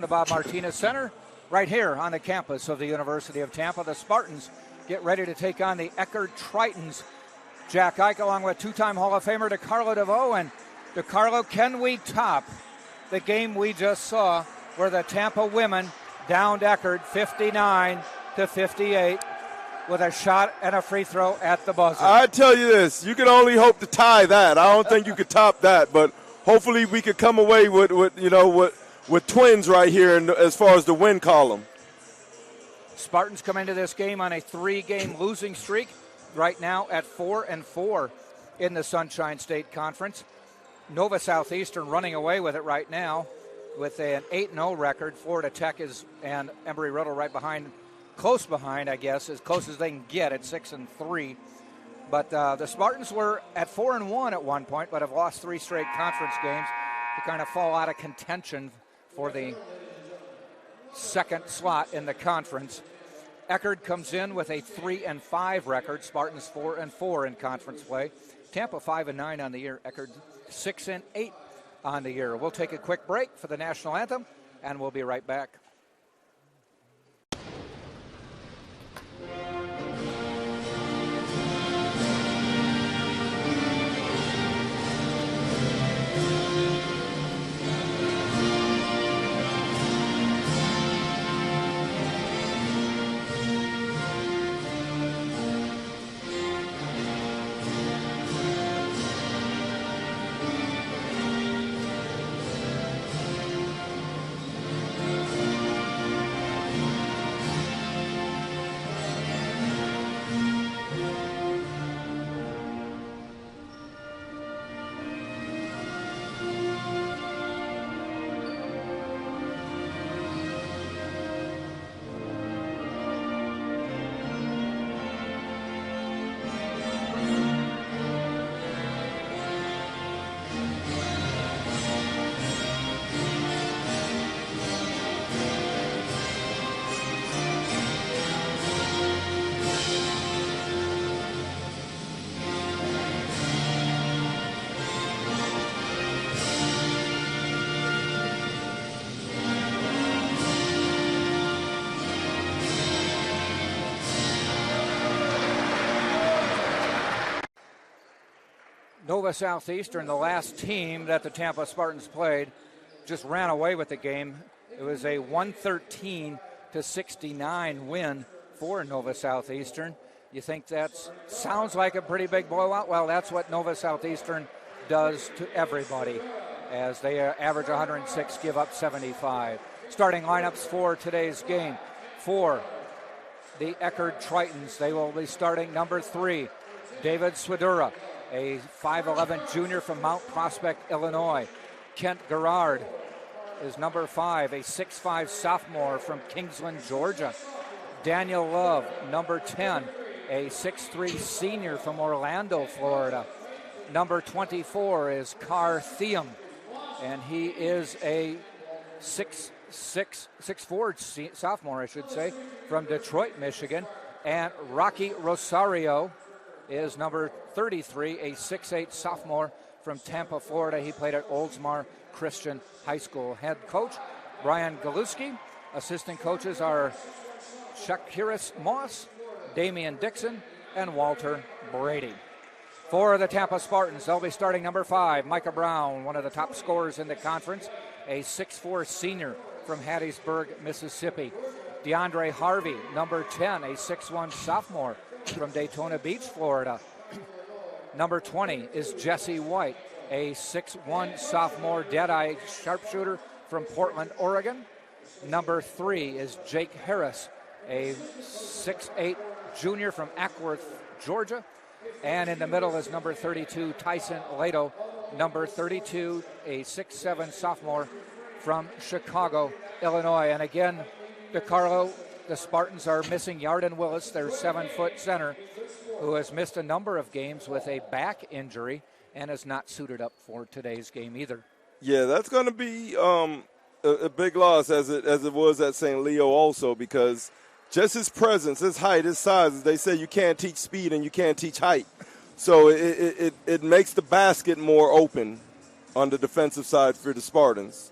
The Bob Martinez Center right here on the campus of the University of Tampa. The Spartans get ready to take on the Eckerd Tritons. Jack Ike along with two-time Hall of Famer DeCarlo DeVoe. And DeCarlo, can we top the game we just saw where the Tampa women downed Eckerd 59-58 with a shot and a free throw at the buzzer? I tell you this, you can only hope to tie that. I don't think you could top that, but hopefully we could come away with twins right here as far as the win column. Spartans come into this game on a 3-game losing streak, right now at 4-4 in the Sunshine State Conference. Nova Southeastern running away with it right now with an 8-0 record. Florida Tech and Embry-Riddle right behind, close behind, I guess, as close as they can get at 6-3. But the Spartans were at 4-1 at one point, but have lost 3 straight conference games to kind of fall out of contention for the second slot in the conference. Eckerd comes in with a 3-5 record. Spartans 4-4 in conference play. Tampa 5-9 on the year. Eckerd 6-8 on the year. We'll take a quick break for the national anthem, and we'll be right back. Nova Southeastern, the last team that the Tampa Spartans played, just ran away with the game. It was a 113-69 win for Nova Southeastern. You think that sounds like a pretty big blowout? Well, that's what Nova Southeastern does to everybody, as they average 106, give up 75. Starting lineups for today's game. For the Eckerd Tritons, they will be starting number 3, David Swidura, a 5'11 junior from Mount Prospect, Illinois. Kent Gerard is number 5, a 6'5 sophomore from Kingsland, Georgia. Daniel Love, number 10, a 6'3 senior from Orlando, Florida. Number 24 is Car Thiam, and he is a 6'4 sophomore, I should say, from Detroit, Michigan. And Rocky Rosario is number 33, a 6'8 sophomore from Tampa, Florida. He played at Oldsmar Christian High School. Head coach Brian Galuski. Assistant coaches are Shakiris Moss, Damian Dixon, and Walter Brady. For the Tampa Spartans, they'll be starting number 5, Micah Brown, one of the top scorers in the conference, a 6'4 senior from Hattiesburg, Mississippi. DeAndre Harvey, number 10, a 6'1 sophomore from Daytona Beach, Florida. Number 20 is Jesse White, a 6'1 sophomore dead-eye sharpshooter from Portland, Oregon. Number 3 is Jake Harris, a 6'8 junior from Ackworth, Georgia. And in the middle is number 32, Tyson Lato, number 32, a 6'7 sophomore from Chicago, Illinois. And again, DeCarlo, the Spartans are missing Yarden Willis, their 7-foot center, who has missed a number of games with a back injury and is not suited up for today's game either. Yeah, that's going to be a big loss as it was at St. Leo also, because just his presence, his height, his size, they say you can't teach speed and you can't teach height. So it makes the basket more open on the defensive side for the Spartans.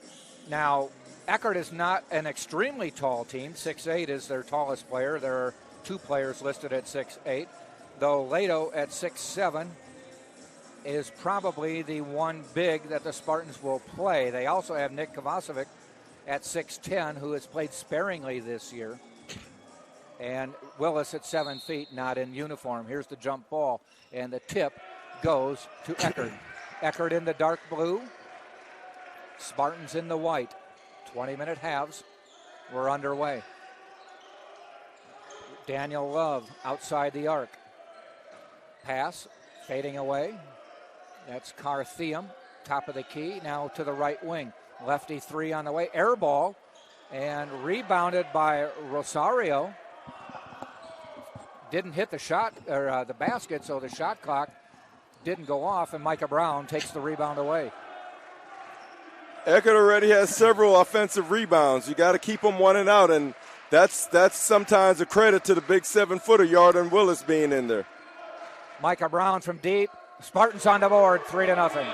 Now, Eckerd is not an extremely tall team. 6'8" is their tallest player. There are 2 players listed at 6'8", though Lato at 6'7" is probably the one big that the Spartans will play. They also have Nick Kovacevic at 6'10", who has played sparingly this year. And Willis at 7 feet, not in uniform. Here's the jump ball, and the tip goes to Eckerd. Eckerd in the dark blue, Spartans in the white. 20-minute halves were underway. Daniel Love outside the arc. Pass, fading away. That's Cartheum, top of the key, now to the right wing. Lefty 3 on the way, air ball, and rebounded by Rosario. Didn't hit the shot, or the basket, so the shot clock didn't go off, and Micah Brown takes the rebound away. Eckerd already has several offensive rebounds. You got to keep them 1 and out, and that's sometimes a credit to the big 7-footer Yarden Willis being in there. Micah Brown from deep. Spartans on the board, 3-0.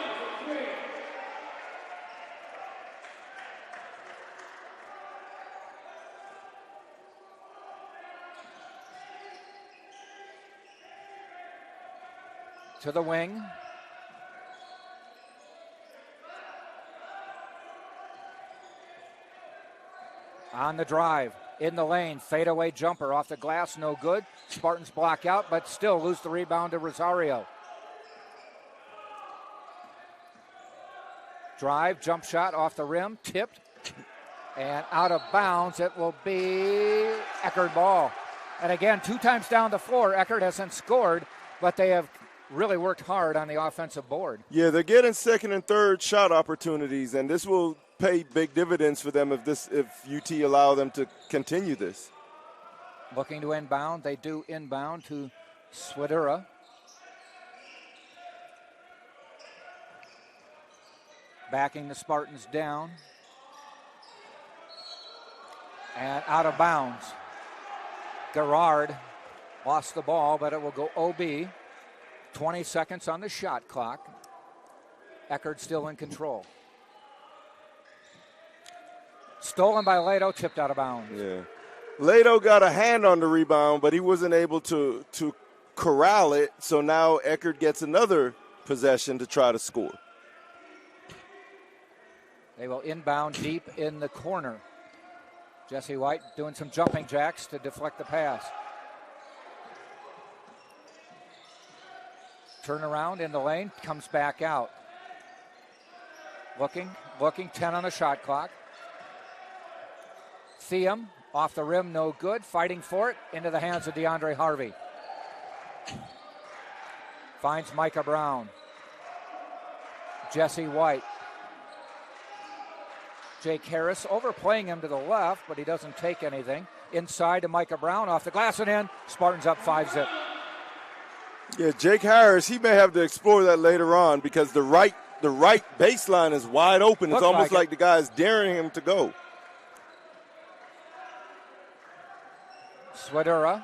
To the wing. On the drive, in the lane, fadeaway jumper off the glass, no good. Spartans block out, but still lose the rebound to Rosario. Drive, jump shot off the rim, tipped, and out of bounds. It will be Eckerd ball. And again, 2 times down the floor, Eckerd hasn't scored, but they have really worked hard on the offensive board. Yeah, they're getting second and third shot opportunities, and this will pay big dividends for them if UT allow them to continue this. Looking to inbound. They do inbound to Swidura. Backing the Spartans down. And out of bounds. Gerard lost the ball, but it will go OB. 20 seconds on the shot clock. Eckerd still in control. Stolen by Lato, tipped out of bounds. Yeah. Lato got a hand on the rebound, but he wasn't able to corral it, so now Eckerd gets another possession to try to score. They will inbound deep in the corner. Jesse White doing some jumping jacks to deflect the pass. Turnaround in the lane, comes back out. Looking, 10 on the shot clock. Theum off the rim, no good. Fighting for it, into the hands of DeAndre Harvey. Finds Micah Brown. Jesse White. Jake Harris overplaying him to the left, but he doesn't take anything. Inside to Micah Brown, off the glass and in. Spartans up 5-zip. Yeah, Jake Harris, he may have to explore that later on because the right baseline is wide open. It's almost like the guy is daring him to go. Swidura,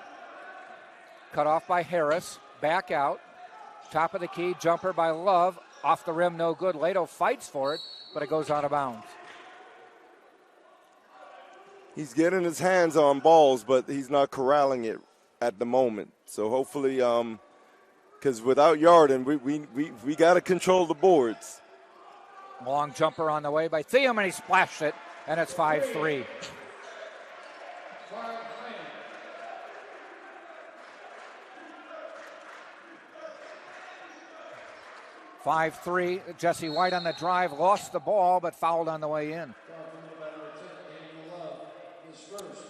cut off by Harris, back out. Top of the key, jumper by Love, off the rim, no good. Lato fights for it, but it goes out of bounds. He's getting his hands on balls, but he's not corralling it at the moment. So hopefully, because without Yarden, we got to control the boards. Long jumper on the way by Theum, and he splashed it, and it's 5-3. Jesse White on the drive, lost the ball, but fouled on the way in.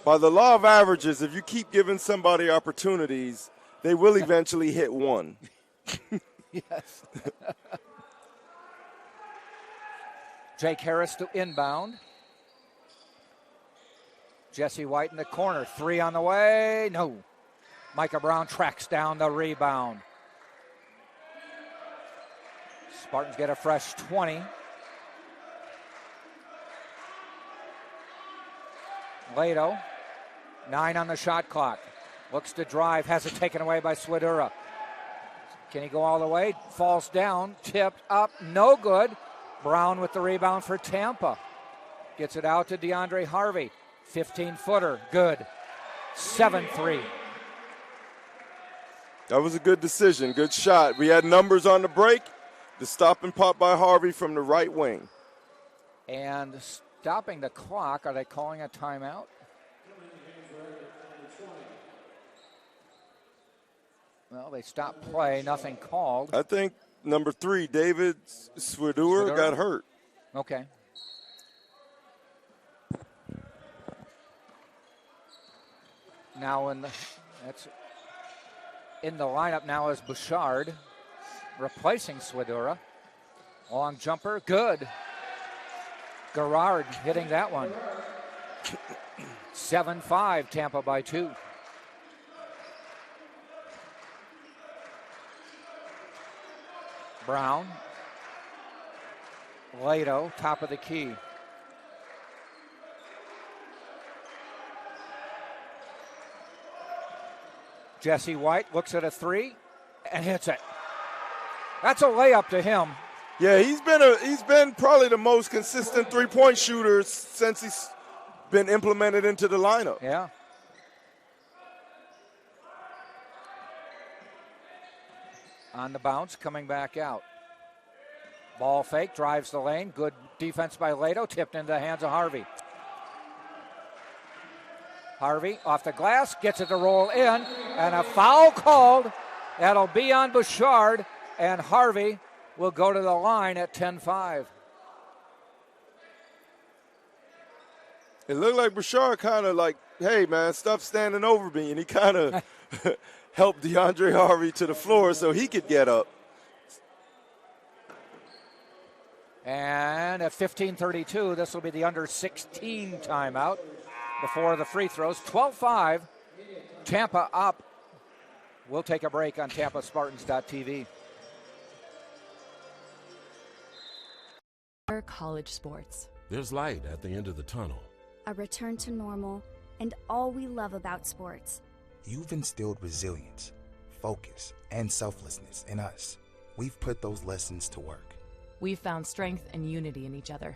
By the law of averages, if you keep giving somebody opportunities, they will eventually hit one. Yes. Jake Harris to inbound. Jesse White in the corner. 3 on the way. No. Micah Brown tracks down the rebound. Spartans get a fresh 20. Lato, 9 on the shot clock. Looks to drive, has it taken away by Swidura. Can he go all the way? Falls down, tipped up, no good. Brown with the rebound for Tampa. Gets it out to DeAndre Harvey. 15-footer. Good. 7-3. That was a good decision. Good shot. We had numbers on the break. The stop and pop by Harvey from the right wing. And stopping the clock. Are they calling a timeout? Well, they stopped play. Nothing called. I think number 3, David Swidura, got hurt. Okay. Now that's in the lineup now is Bouchard, replacing Swidura. Long jumper, good. Gerard hitting that one. 7-5, Tampa by 2. Brown. Lato, top of the key. Jesse White looks at a 3 and hits it. That's a layup to him. Yeah, he's been probably the most consistent three-point shooter since he's been implemented into the lineup. Yeah. On the bounce, coming back out. Ball fake, drives the lane. Good defense by Lato, tipped into the hands of Harvey. Harvey off the glass, gets it to roll in, and a foul called. That'll be on Bouchard, and Harvey will go to the line at 10-5. It looked like Bouchard kind of like, hey, man, stop standing over me, and he kind of helped DeAndre Harvey to the floor so he could get up. And at 15:32, this will be the under 16 timeout before the free throws. 12-5, Tampa up. We'll take a break on TampaSpartans.tv. College sports. There's light at the end of the tunnel. A return to normal, and all we love about sports. You've instilled resilience, focus, and selflessness in us. We've put those lessons to work. We've found strength and unity in each other.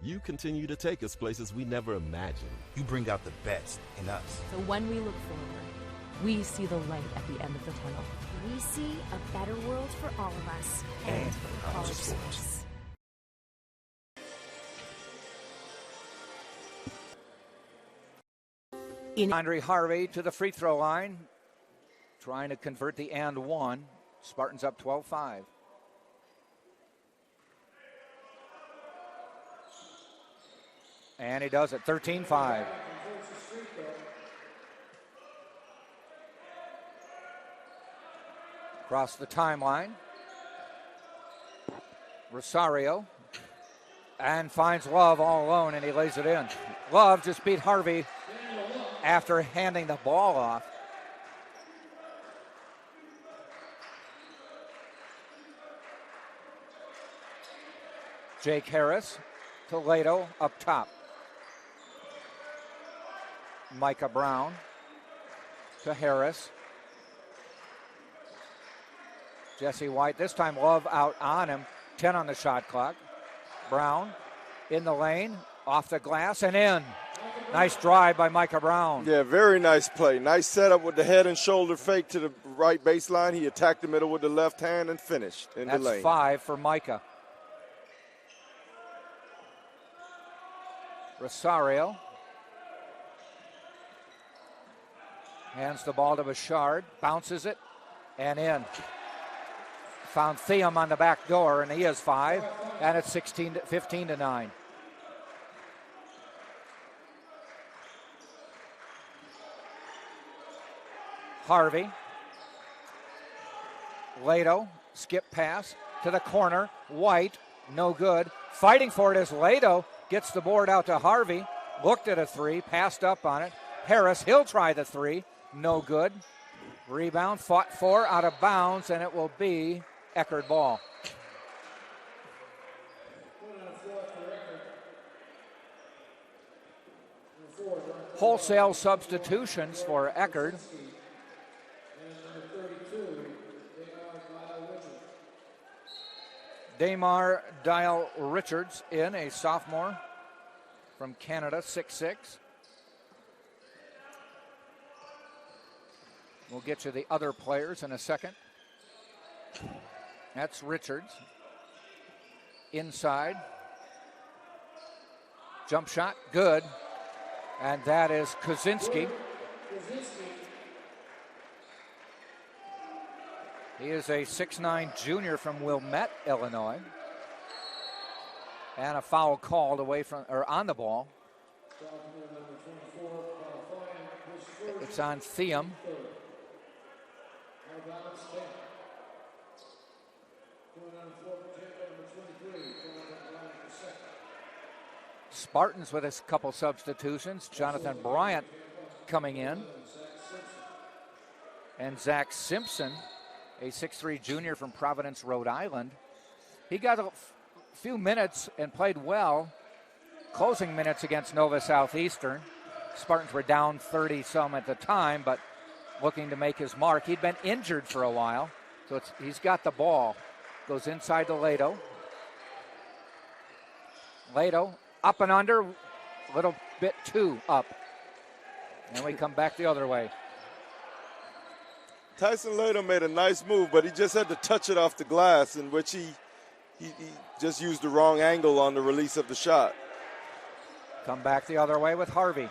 You continue to take us places we never imagined. You bring out the best in us. So when we look forward, we see the light at the end of the tunnel. We see a better world for all of us and for college sports. Andre Harvey to the free throw line, trying to convert the and one. Spartans up 12-5. And he does it, 13-5. Across the timeline. Rosario. And finds Love all alone, and he lays it in. Love just beat Harvey after handing the ball off. Jake Harris to Lato up top. Micah Brown to Harris. Jesse White, this time Love out on him. 10 on the shot clock. Brown in the lane, off the glass and in. Nice drive by Micah Brown. Yeah, very nice play. Nice setup with the head and shoulder fake to the right baseline. He attacked the middle with the left hand and finished in the lane. That's 5 for Micah. Rosario hands the ball to Bouchard, bounces it, and in. Found Theum on the back door, and he has 5, and it's 15-9. Harvey. Lato, skip pass to the corner. White, no good. Fighting for it is Lato. Gets the board out to Harvey. Looked at a 3, passed up on it. Harris, he'll try the 3. No good. Rebound, fought for, out of bounds, and it will be Eckerd ball. Wholesale substitutions for Eckerd. Damar Dial Richards in, a sophomore. from Canada, 6'6". We'll get you the other players in a second. That's Richards. Inside. Jump shot, good. And that is Kozinski. He is a 6'9" junior from Wilmette, Illinois. And a foul called away from, or on the ball. It's on Thiam. Spartans with a couple substitutions. Jonathan Bryant coming in. And Zach Simpson, a 6'3" junior from Providence, Rhode Island. He got a few minutes and played well. Closing minutes against Nova Southeastern. Spartans were down 30-some at the time, but looking to make his mark. He'd been injured for a while, so he's got the ball. Goes inside to Lato. Lato up and under, a little bit too up. And we come back the other way. Tyson Lato made a nice move, but he just had to touch it off the glass, in which he just used the wrong angle on the release of the shot. Come back the other way with Harvey.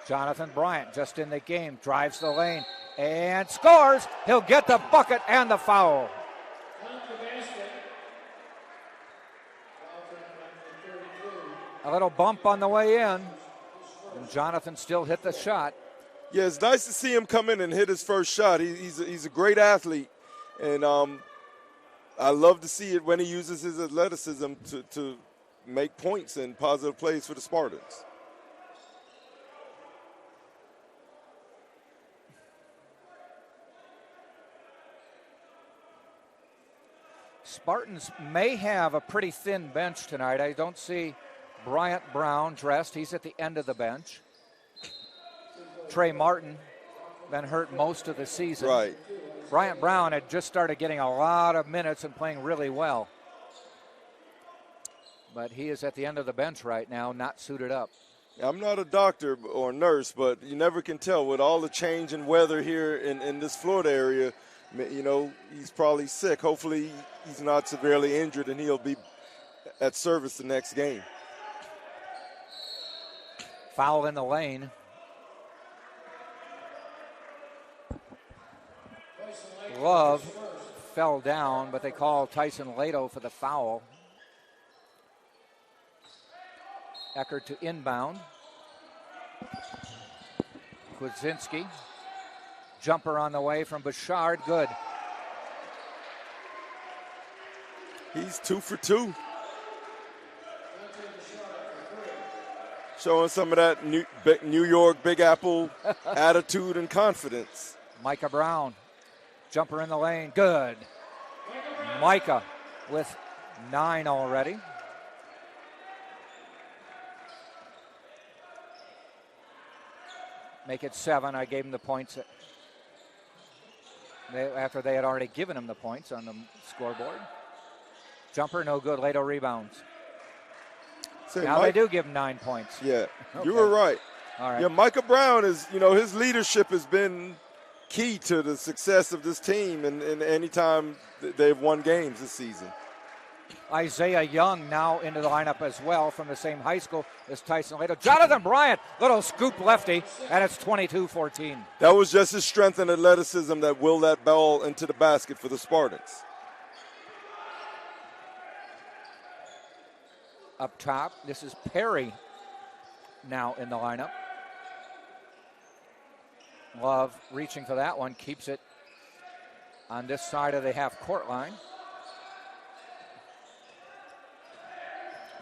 Jonathan Bryant just in the game, drives the lane and scores. He'll get the bucket and the foul. A little bump on the way in, and Jonathan still hit the shot. Yeah, it's nice to see him come in and hit his first shot. He's a great athlete, and I love to see it when he uses his athleticism to make points and positive plays for the Spartans. Spartans may have a pretty thin bench tonight. I don't see Bryant Brown dressed. He's at the end of the bench. Trey Martin been hurt most of the season. Right. Bryant Brown had just started getting a lot of minutes and playing really well. But he is at the end of the bench right now, not suited up. I'm not a doctor or nurse, but you never can tell with all the change in weather here in this Florida area. You know, he's probably sick. Hopefully he's not severely injured and he'll be at service the next game. Foul in the lane. Love fell down, but they call Tyson Lato for the foul. Eckerd to inbound. Kwiatkowski. Jumper on the way from Bouchard. Good. He's 2 for 2. Showing some of that New York Big Apple attitude and confidence. Micah Brown. Jumper in the lane. Good. Micah with 9 already. Make it 7. I gave him the points after they had already given him the points on the scoreboard. Jumper, no good. Lato rebounds. Now they do give him 9 points. Yeah, Okay. You were right. All right. Yeah, Micah Brown is, his leadership has been key to the success of this team and any time they've won games this season. Isaiah Young now into the lineup as well from the same high school as Tyson Lato. Jonathan Bryant, little scoop lefty, and it's 22-14. That was just his strength and athleticism that willed that ball into the basket for the Spartans. Up top, this is Perry now in the lineup. Love reaching for that one, keeps it on this side of the half-court line.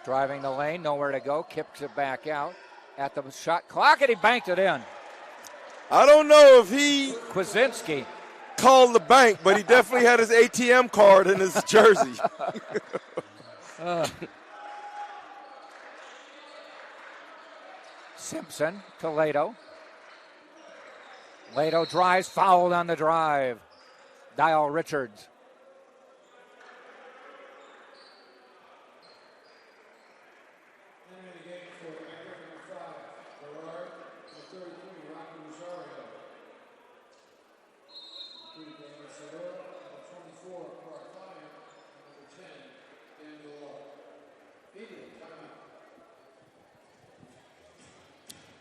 Driving the lane, nowhere to go, kicks it back out at the shot clock, and he banked it in. I don't know if he Kwiatkowski called the bank, but he definitely had his ATM card in his jersey. Simpson to Lato. Lato drives, fouled on the drive. Dial Richards.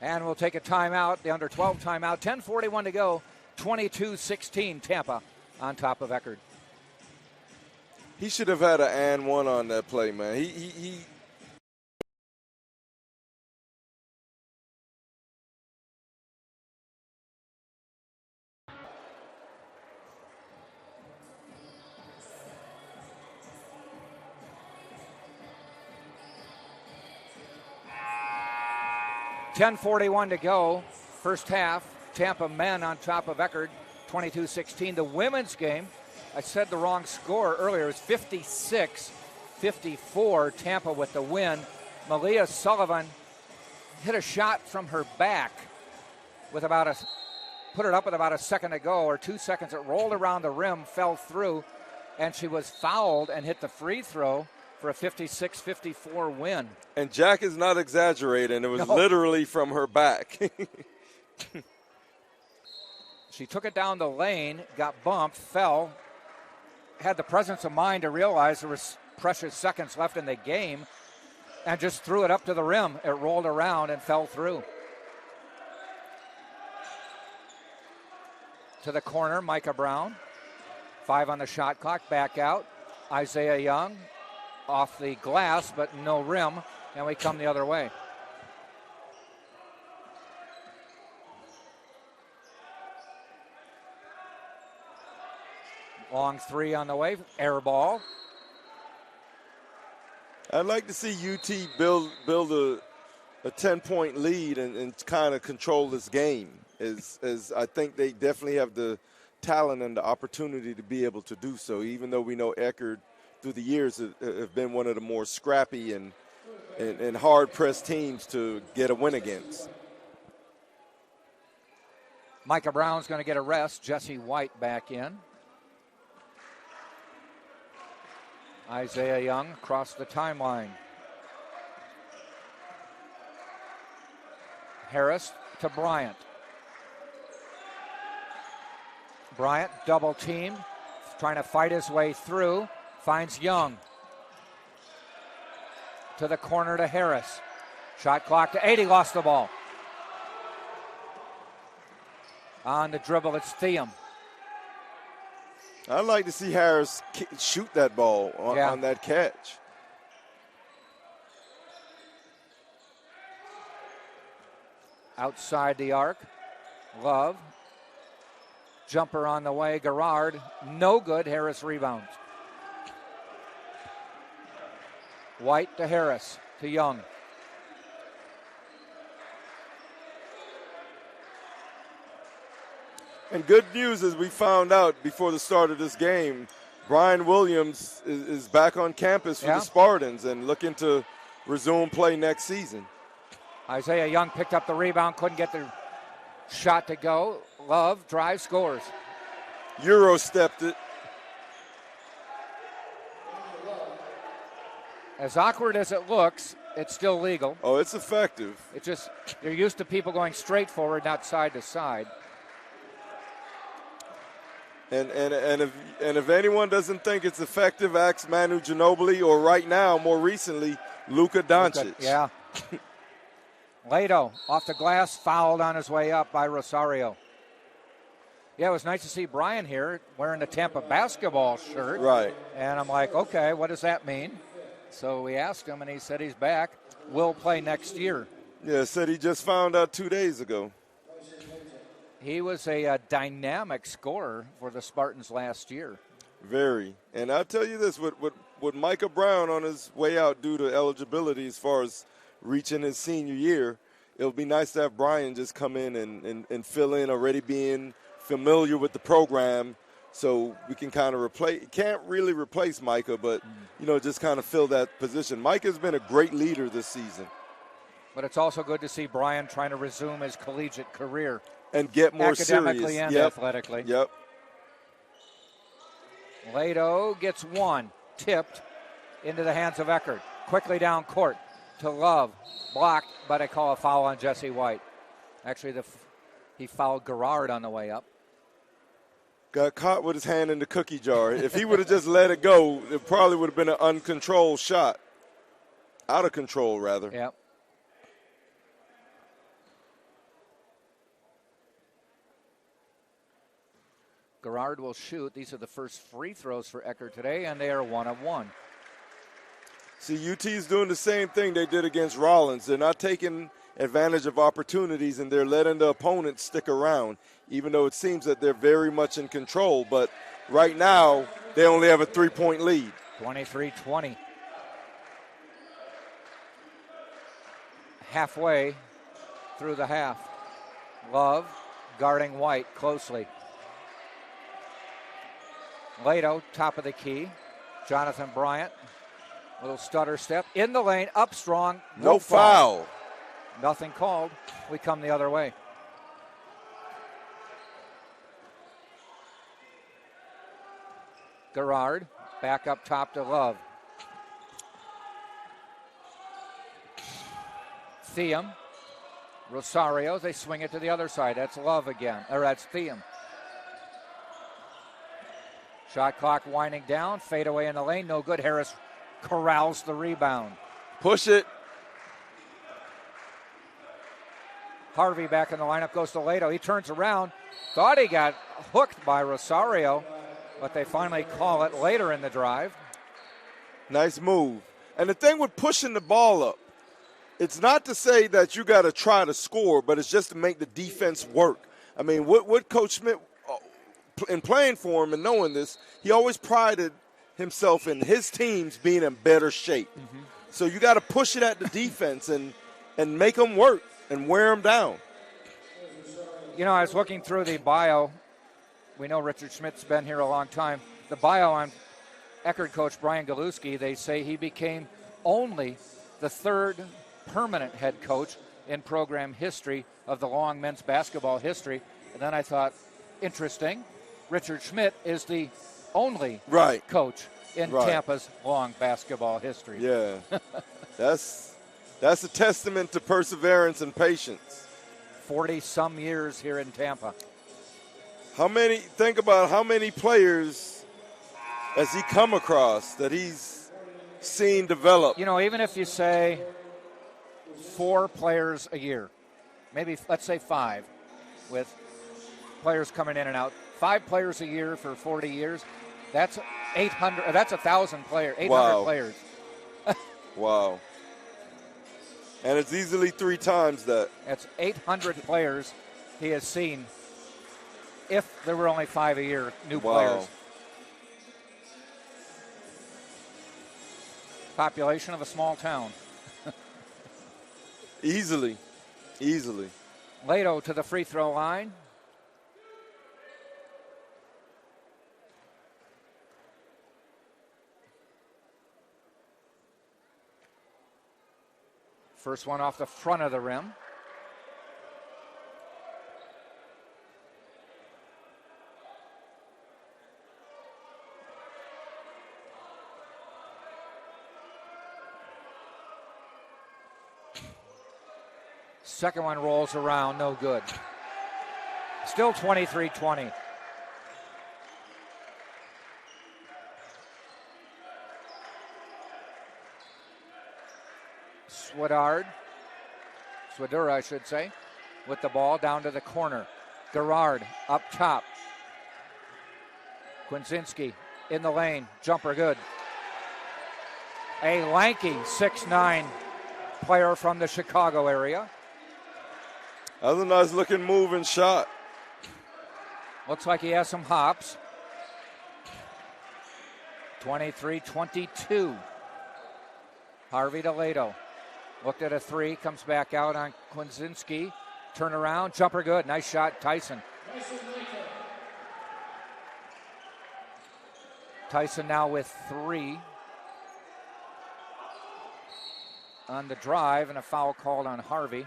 And we'll take a timeout, the under 12 timeout. 10:41 to go, 22-16 Tampa on top of Eckerd. He should have had an and one on that play, man. He 10:41 to go, first half. Tampa men on top of Eckerd, 22-16. The women's game, I said the wrong score earlier. It was 56-54. Tampa with the win. Malia Sullivan hit a shot from her back with put it up with about a second to go, or 2 seconds. It rolled around the rim, fell through, and she was fouled and hit the free throw for a 56-54 win. And Jack is not exaggerating. It was literally from her back. She took it down the lane, got bumped, fell, had the presence of mind to realize there was precious seconds left in the game, and just threw it up to the rim. It rolled around and fell through. To the corner, Micah Brown. 5 on the shot clock, back out. Isaiah Young off the glass, but no rim, and we come the other way. Long three on the way, air ball. I'd like to see UT build a 10-point lead and kind of control this game. As I think they definitely have the talent and the opportunity to be able to do so, even though we know Eckerd through the years have been one of the more scrappy and hard-pressed teams to get a win against. Micah Brown's going to get a rest. Jesse White back in. Isaiah Young across the timeline. Harris to Bryant. Bryant double teamed, trying to fight his way through. Finds Young. To the corner to Harris. Shot clock to 8. He lost the ball. On the dribble, it's Thiam. I'd like to see Harris shoot that ball on that catch. Outside the arc. Love. Jumper on the way. Garrard. No good. Harris rebounds. White to Harris. To Young. And good news, as we found out before the start of this game, Brian Williams is back on campus for the Spartans and looking to resume play next season. Isaiah Young picked up the rebound, couldn't get the shot to go. Love, drive, scores. Euro stepped it. As awkward as it looks, it's still legal. Oh, it's effective. It's just, you're used to people going straight forward, not side to side. And if anyone doesn't think it's effective, ask Manu Ginobili, or right now, more recently, Luka Doncic. Yeah. Lato off the glass, fouled on his way up by Rosario. Yeah, it was nice to see Brian here wearing the Tampa basketball shirt. Right. And I'm like, okay, what does that mean? So we asked him, and he said he's back. Will play next year. Yeah, said he just found out 2 days ago. He was a dynamic scorer for the Spartans last year. Very. And I'll tell you this, with Micah Brown on his way out due to eligibility as far as reaching his senior year, it'll be nice to have Brian just come in and fill in, already being familiar with the program, so we can kind of can't really replace Micah, but, just kind of fill that position. Micah's been a great leader this season. But it's also good to see Brian trying to resume his collegiate career. And get more academically serious. And athletically. Yep. Lato gets one, tipped into the hands of Eckerd. Quickly down court to Love. Blocked, but I call a foul on Jesse White. Actually, he fouled Garrard on the way up. Got caught with his hand in the cookie jar. If he would have just let it go, it probably would have been an uncontrolled shot. Out of control, rather. Yep. Gerard will shoot. These are the first free throws for Eckerd today, and they are 1 of 1. See, UT is doing the same thing they did against Rollins. They're not taking advantage of opportunities, and they're letting the opponent stick around, even though it seems that they're very much in control. But right now, they only have a 3-point lead. 23-20. Halfway through the half. Love guarding White closely. Lato, top of the key. Jonathan Bryant, little stutter step. In the lane, up strong. No foul. Nothing called. We come the other way. Gerard, back up top to Love. Thiem, Rosario, they swing it to the other side. That's Love again, or that's Thiem. Shot clock winding down, fade away in the lane, no good. Harris corrals the rebound. Push it. Harvey back in the lineup, goes to Lato. He turns around, thought he got hooked by Rosario, but they finally call it later in the drive. Nice move. And the thing with pushing the ball up, it's not to say that you got to try to score, but it's just to make the defense work. I mean, what Coach Smith, in playing for him and knowing this, he always prided himself in his teams being in better shape. Mm-hmm. So you got to push it at the defense and make them work and wear them down. You know, I was looking through the bio. We know Richard Schmidt's been here a long time. The bio on Eckerd coach Brian Galuski, they say he became only the third permanent head coach in program history of the long men's basketball history. And then I thought, interesting, Richard Schmidt is the only coach in Tampa's long basketball history. Yeah, that's a testament to perseverance and patience. 40-some years here in Tampa. Think about how many players has he come across that he's seen develop? You know, even if you say 4 players a year, maybe let's say 5, with players coming in and out. 5 players a year for 40 years. That's 800. That's 1,000 players. 800 players. Wow. And it's easily 3 times that. That's 800 players he has seen. If there were only 5 a year, new players. Population of a small town. Easily. Lato to the free throw line. First one off the front of the rim. Second one rolls around, no good. Still 23-20. Swidura, I should say, with the ball down to the corner. Gerard up top. Kwinzinski in the lane, jumper good. A lanky 6'9" player from the Chicago area. That was a nice looking move and shot. Looks like he has some hops. 23-22. Harvey to Lato. Looked at a 3, comes back out on Kwinzinski. Turn around, jumper good. Nice shot, Tyson. Tyson now with 3 on the drive, and a foul called on Harvey.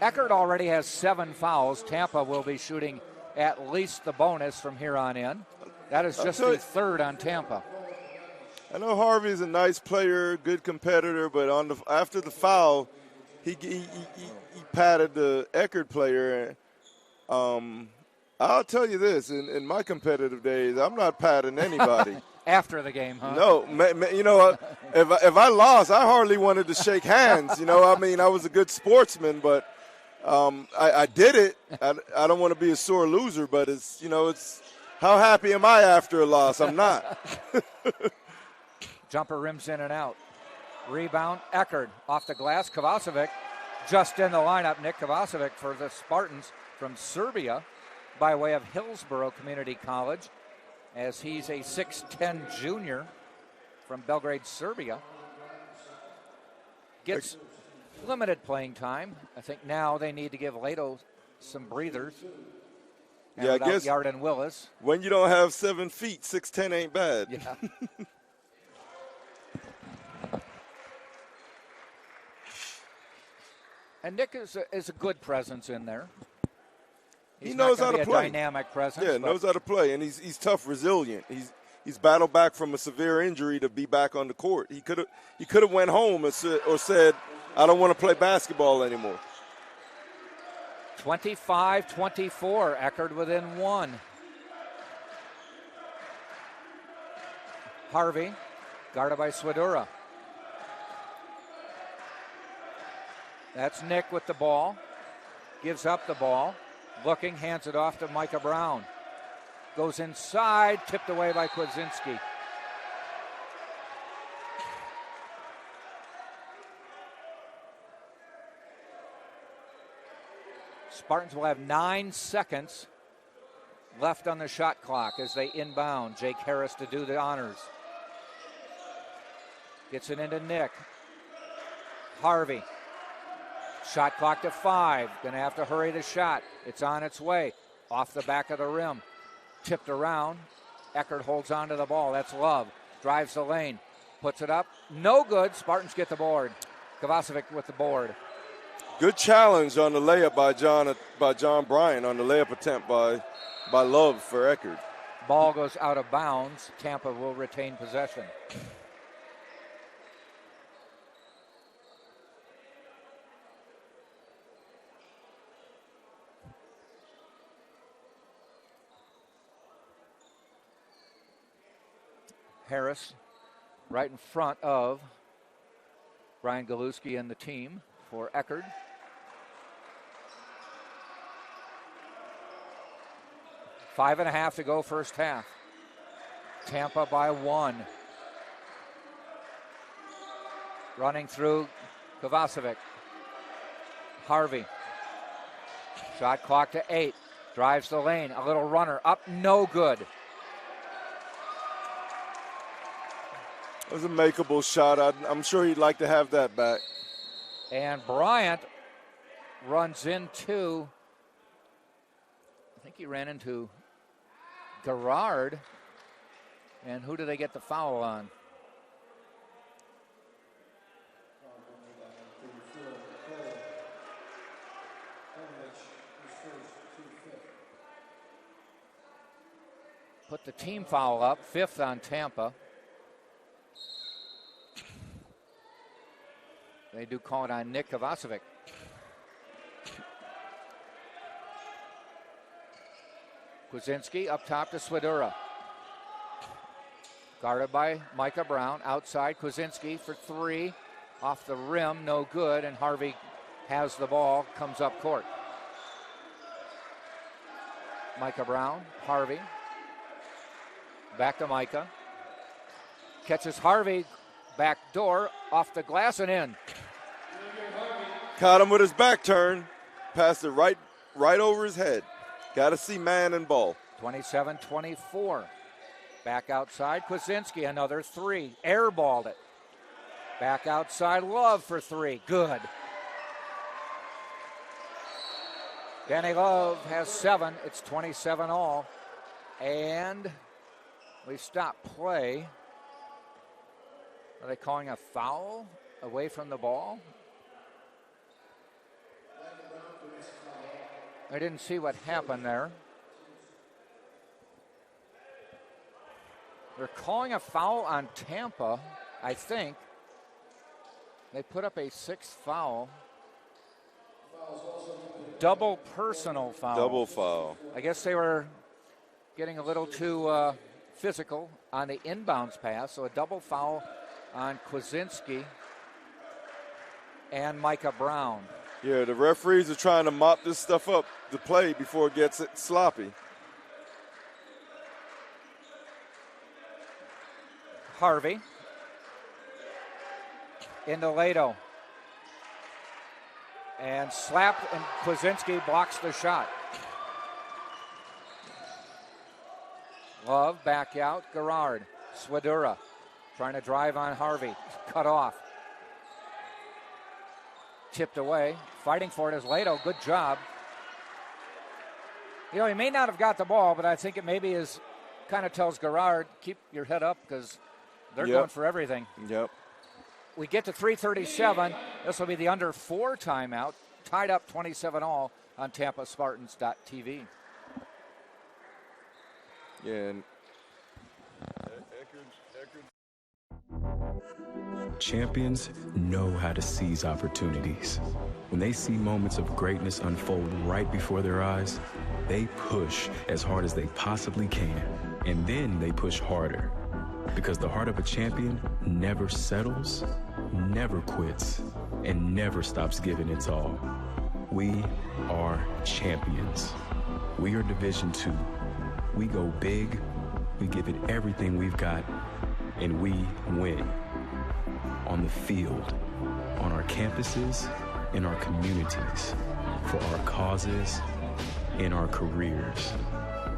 Eckerd already has 7 fouls. Tampa will be shooting at least the bonus from here on in. That is just the 3rd on Tampa. I know Harvey's a nice player, good competitor, but after the foul, he patted the Eckerd player. I'll tell you this, in my competitive days, I'm not patting anybody. After the game, huh? No, you know, if I lost, I hardly wanted to shake hands. You know, I mean, I was a good sportsman, but I did it. I don't want to be a sore loser, but it's how happy am I after a loss? I'm not. Jumper rims in and out. Rebound, Eckerd off the glass. Kovacevic just in the lineup. Nick Kovacevic for the Spartans from Serbia by way of Hillsborough Community College, as he's a 6'10 junior from Belgrade, Serbia. Gets limited playing time. I think now they need to give Leto some breathers. Yeah, I guess Yarden Willis. When you don't have 7 feet, 6'10 ain't bad. Yeah. And Nick is a good presence in there. He knows how to play. Dynamic presence. Yeah, knows how to play, and he's tough, resilient. He's battled back from a severe injury to be back on the court. He could have went home or said, I don't want to play basketball anymore. 25-24, Eckerd within 1. Harvey, guarded by Swidura. That's Nick with the ball. Gives up the ball. Looking, hands it off to Micah Brown. Goes inside, tipped away by Kwasinski. Spartans will have 9 seconds left on the shot clock as they inbound. Jake Harris to do the honors. Gets it into Nick. Harvey. Shot clock to 5. Going to have to hurry the shot. It's on its way. Off the back of the rim. Tipped around. Eckerd holds on to the ball. That's Love. Drives the lane. Puts it up. No good. Spartans get the board. Kovacevic with the board. Good challenge on the layup by John Bryan on the layup attempt by Love for Eckerd. Ball goes out of bounds. Tampa will retain possession. Harris right in front of Brian Galuski and the team for Eckerd. Five and a half to go first half. Tampa by 1. Running through Kovacevic. Harvey. Shot clock to 8. Drives the lane. A little runner up. No good. It was a makeable shot. I'm sure he'd like to have that back. And Bryant runs into, I think he ran into Gerard. And who do they get the foul on? Put the team foul up, 5th on Tampa. They do call it on Nick Kovacevic. Kwasinski up top to Swidura. Guarded by Micah Brown. Outside, Kwasinski for 3. Off the rim, no good. And Harvey has the ball, comes up court. Micah Brown, Harvey. Back to Micah. Catches Harvey. Back door, off the glass and in. Caught him with his back turn. Passed it right over his head. Got to see man and ball. 27-24. Back outside, Kwasinski, another 3. Airballed it. Back outside, Love for 3. Good. Danny Love has 7. It's 27 all. And we stop play. Are they calling a foul away from the ball? I didn't see what happened there. They're calling a foul on Tampa, I think. They put up a 6th foul. Double personal foul. Double foul. I guess they were getting a little too physical on the inbounds pass, so a double foul on Kwasinski and Micah Brown. Yeah, the referees are trying to mop this stuff up to play before it gets sloppy. Harvey. Into Lato. And slapped, and Kwasinski blocks the shot. Love back out. Gerard. Swidura trying to drive on Harvey. Cut off. Tipped away. Fighting for it is Lato. Good job. You know, he may not have got the ball, but I think it maybe is kind of tells Gerard, keep your head up because they're going for everything. Yep. We get to 3:37. This will be the under 4 timeout. Tied up 27-all on TampaSpartans.tv. Yeah, and Champions know how to seize opportunities. When they see moments of greatness unfold right before their eyes, they push as hard as they possibly can. And then they push harder. Because the heart of a champion never settles, never quits, and never stops giving its all. We are champions. We are Division II. We go big, we give it everything we've got, and we win. On the field, on our campuses, in our communities, for our causes, in our careers.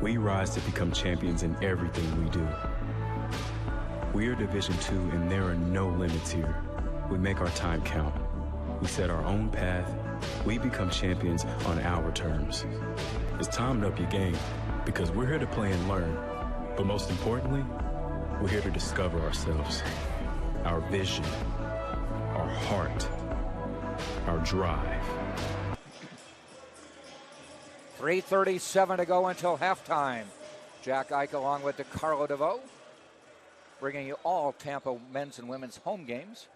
We rise to become champions in everything we do. We are Division II, and there are no limits here. We make our time count. We set our own path. We become champions on our terms. It's time to up your game, because we're here to play and learn. But most importantly, we're here to discover ourselves, our vision, our heart, our drive. 3:37 to go until halftime. Jack Ike along with DeCarlo DeVoe, bringing you all Tampa men's and women's home games.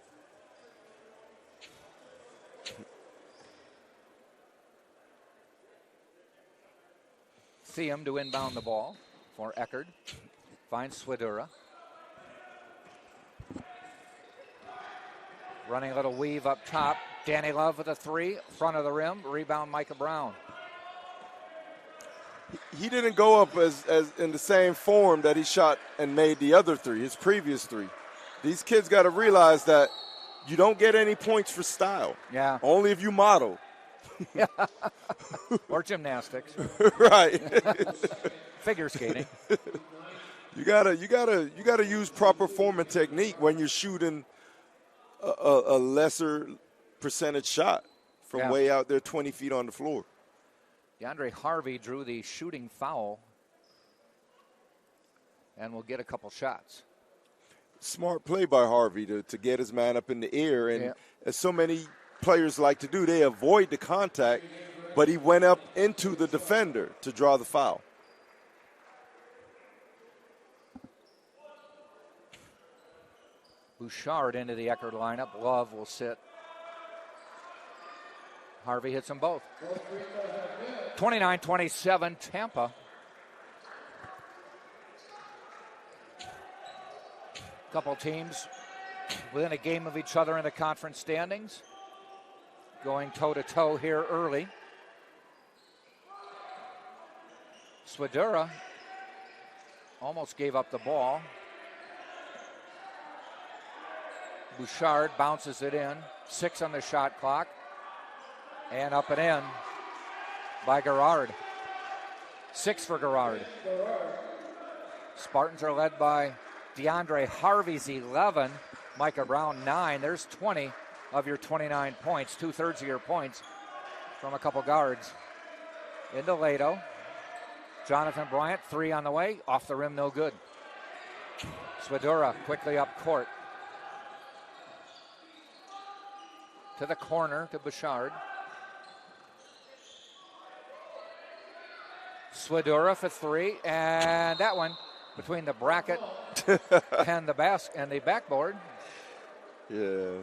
Thiem to inbound the ball for Eckerd. Finds Swidura. Running a little weave up top. Danny Love with a 3, front of the rim. Rebound Micah Brown. He didn't go up as in the same form that he shot and made the other 3, his previous 3. These kids got to realize that you don't get any points for style. Yeah. Only if you model. Or gymnastics. Right. Figure skating. You gotta use proper form and technique when you're shooting a lesser percentage shot from way out there 20 feet on the floor. DeAndre Harvey drew the shooting foul and will get a couple shots. Smart play by Harvey to get his man up in the air. And as so many players like to do, they avoid the contact, but he went up into the defender to draw the foul. Bouchard into the Eckerd lineup. Love will sit. Harvey hits them both. 29-27 Tampa. Couple teams within a game of each other in the conference standings. Going toe-to-toe here early. Swidura almost gave up the ball. Bouchard bounces it in. 6 on the shot clock. And up and in by Gerard. 6 for Gerard. Spartans are led by DeAndre Harvey's 11. Micah Brown 9. There's 20 of your 29 points. 2/3 of your points from a couple guards. Into Lato. Jonathan Bryant, 3 on the way. Off the rim, no good. Swidura quickly up court. To the corner to Bouchard. Swidura for 3, and that one between the bracket and the backboard. Yeah.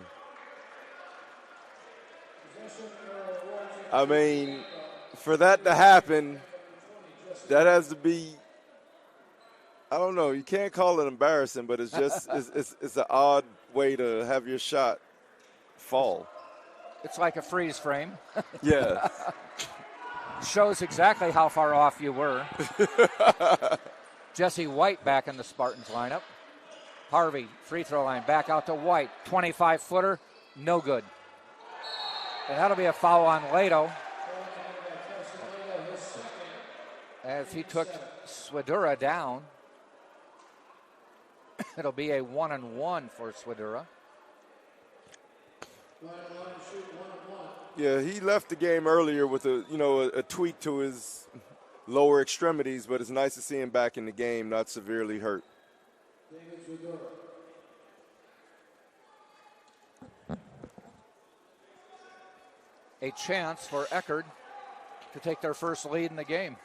I mean, for that to happen, that has to be, I don't know, you can't call it embarrassing, but it's just it's an odd way to have your shot fall. It's like a freeze frame. Yeah. Shows exactly how far off you were. Jesse White back in the Spartans lineup. Harvey, free throw line, back out to White. 25-footer, no good. And that'll be a foul on Lato, as he took Swidura down. It'll be a 1-and-1 for Swidura. Yeah, he left the game earlier with a tweak to his lower extremities, but it's nice to see him back in the game, not severely hurt. A chance for Eckerd to take their first lead in the game.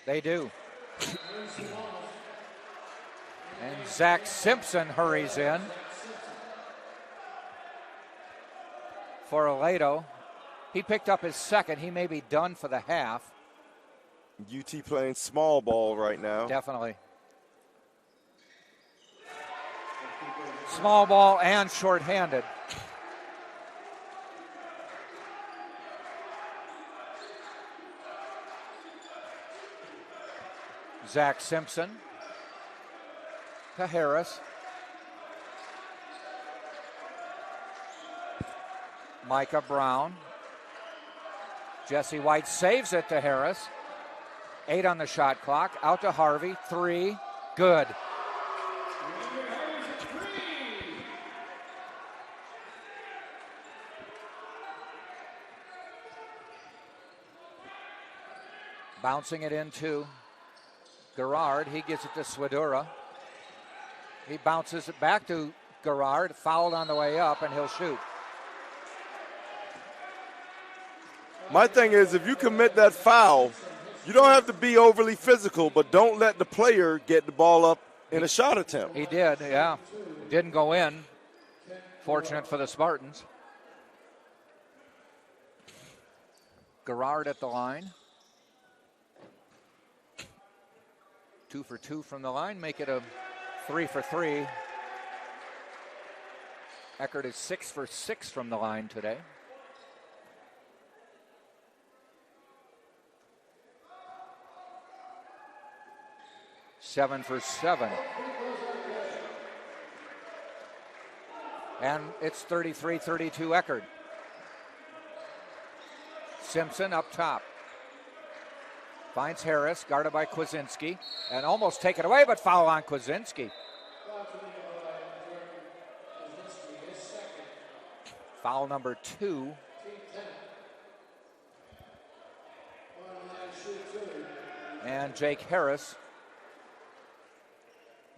They do. And Zach Simpson hurries in for Aledo. He picked up his second. He may be done for the half. UT playing small ball right now. Definitely. Small ball and shorthanded. Zach Simpson to Harris. Micah Brown. Jesse White saves it to Harris. 8 on the shot clock. Out to Harvey. 3. Good. Bouncing it into Gerard. He gives it to Swidura. He bounces it back to Gerard. Fouled on the way up, and he'll shoot. My thing is, if you commit that foul, you don't have to be overly physical, but don't let the player get the ball up in a shot attempt. He did, yeah. It didn't go in. Fortunate for the Spartans. Gerard at the line. 2 for 2 from the line. Make it a 3 for 3. Eckerd is 6 for 6 from the line today. Seven for 7. And it's 33-32 Eckerd. Simpson up top. Finds Harris, guarded by Kwasinski, and almost taken away, but foul on Kwasinski. Foul number 2. And Jake Harris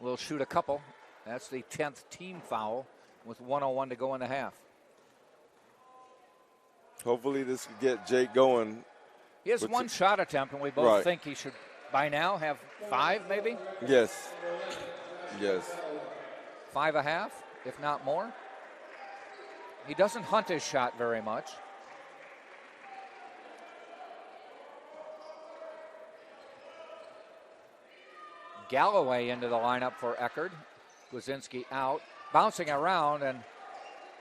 will shoot a couple. That's the 10th team foul with 1:01 to go in the half. Hopefully this will get Jake going. He has one shot attempt, and we both think he should, by now, have 5 maybe? Yes. Yes. 5 a half, if not more. He doesn't hunt his shot very much. Galloway into the lineup for Eckerd. Kwasinski out. Bouncing around, and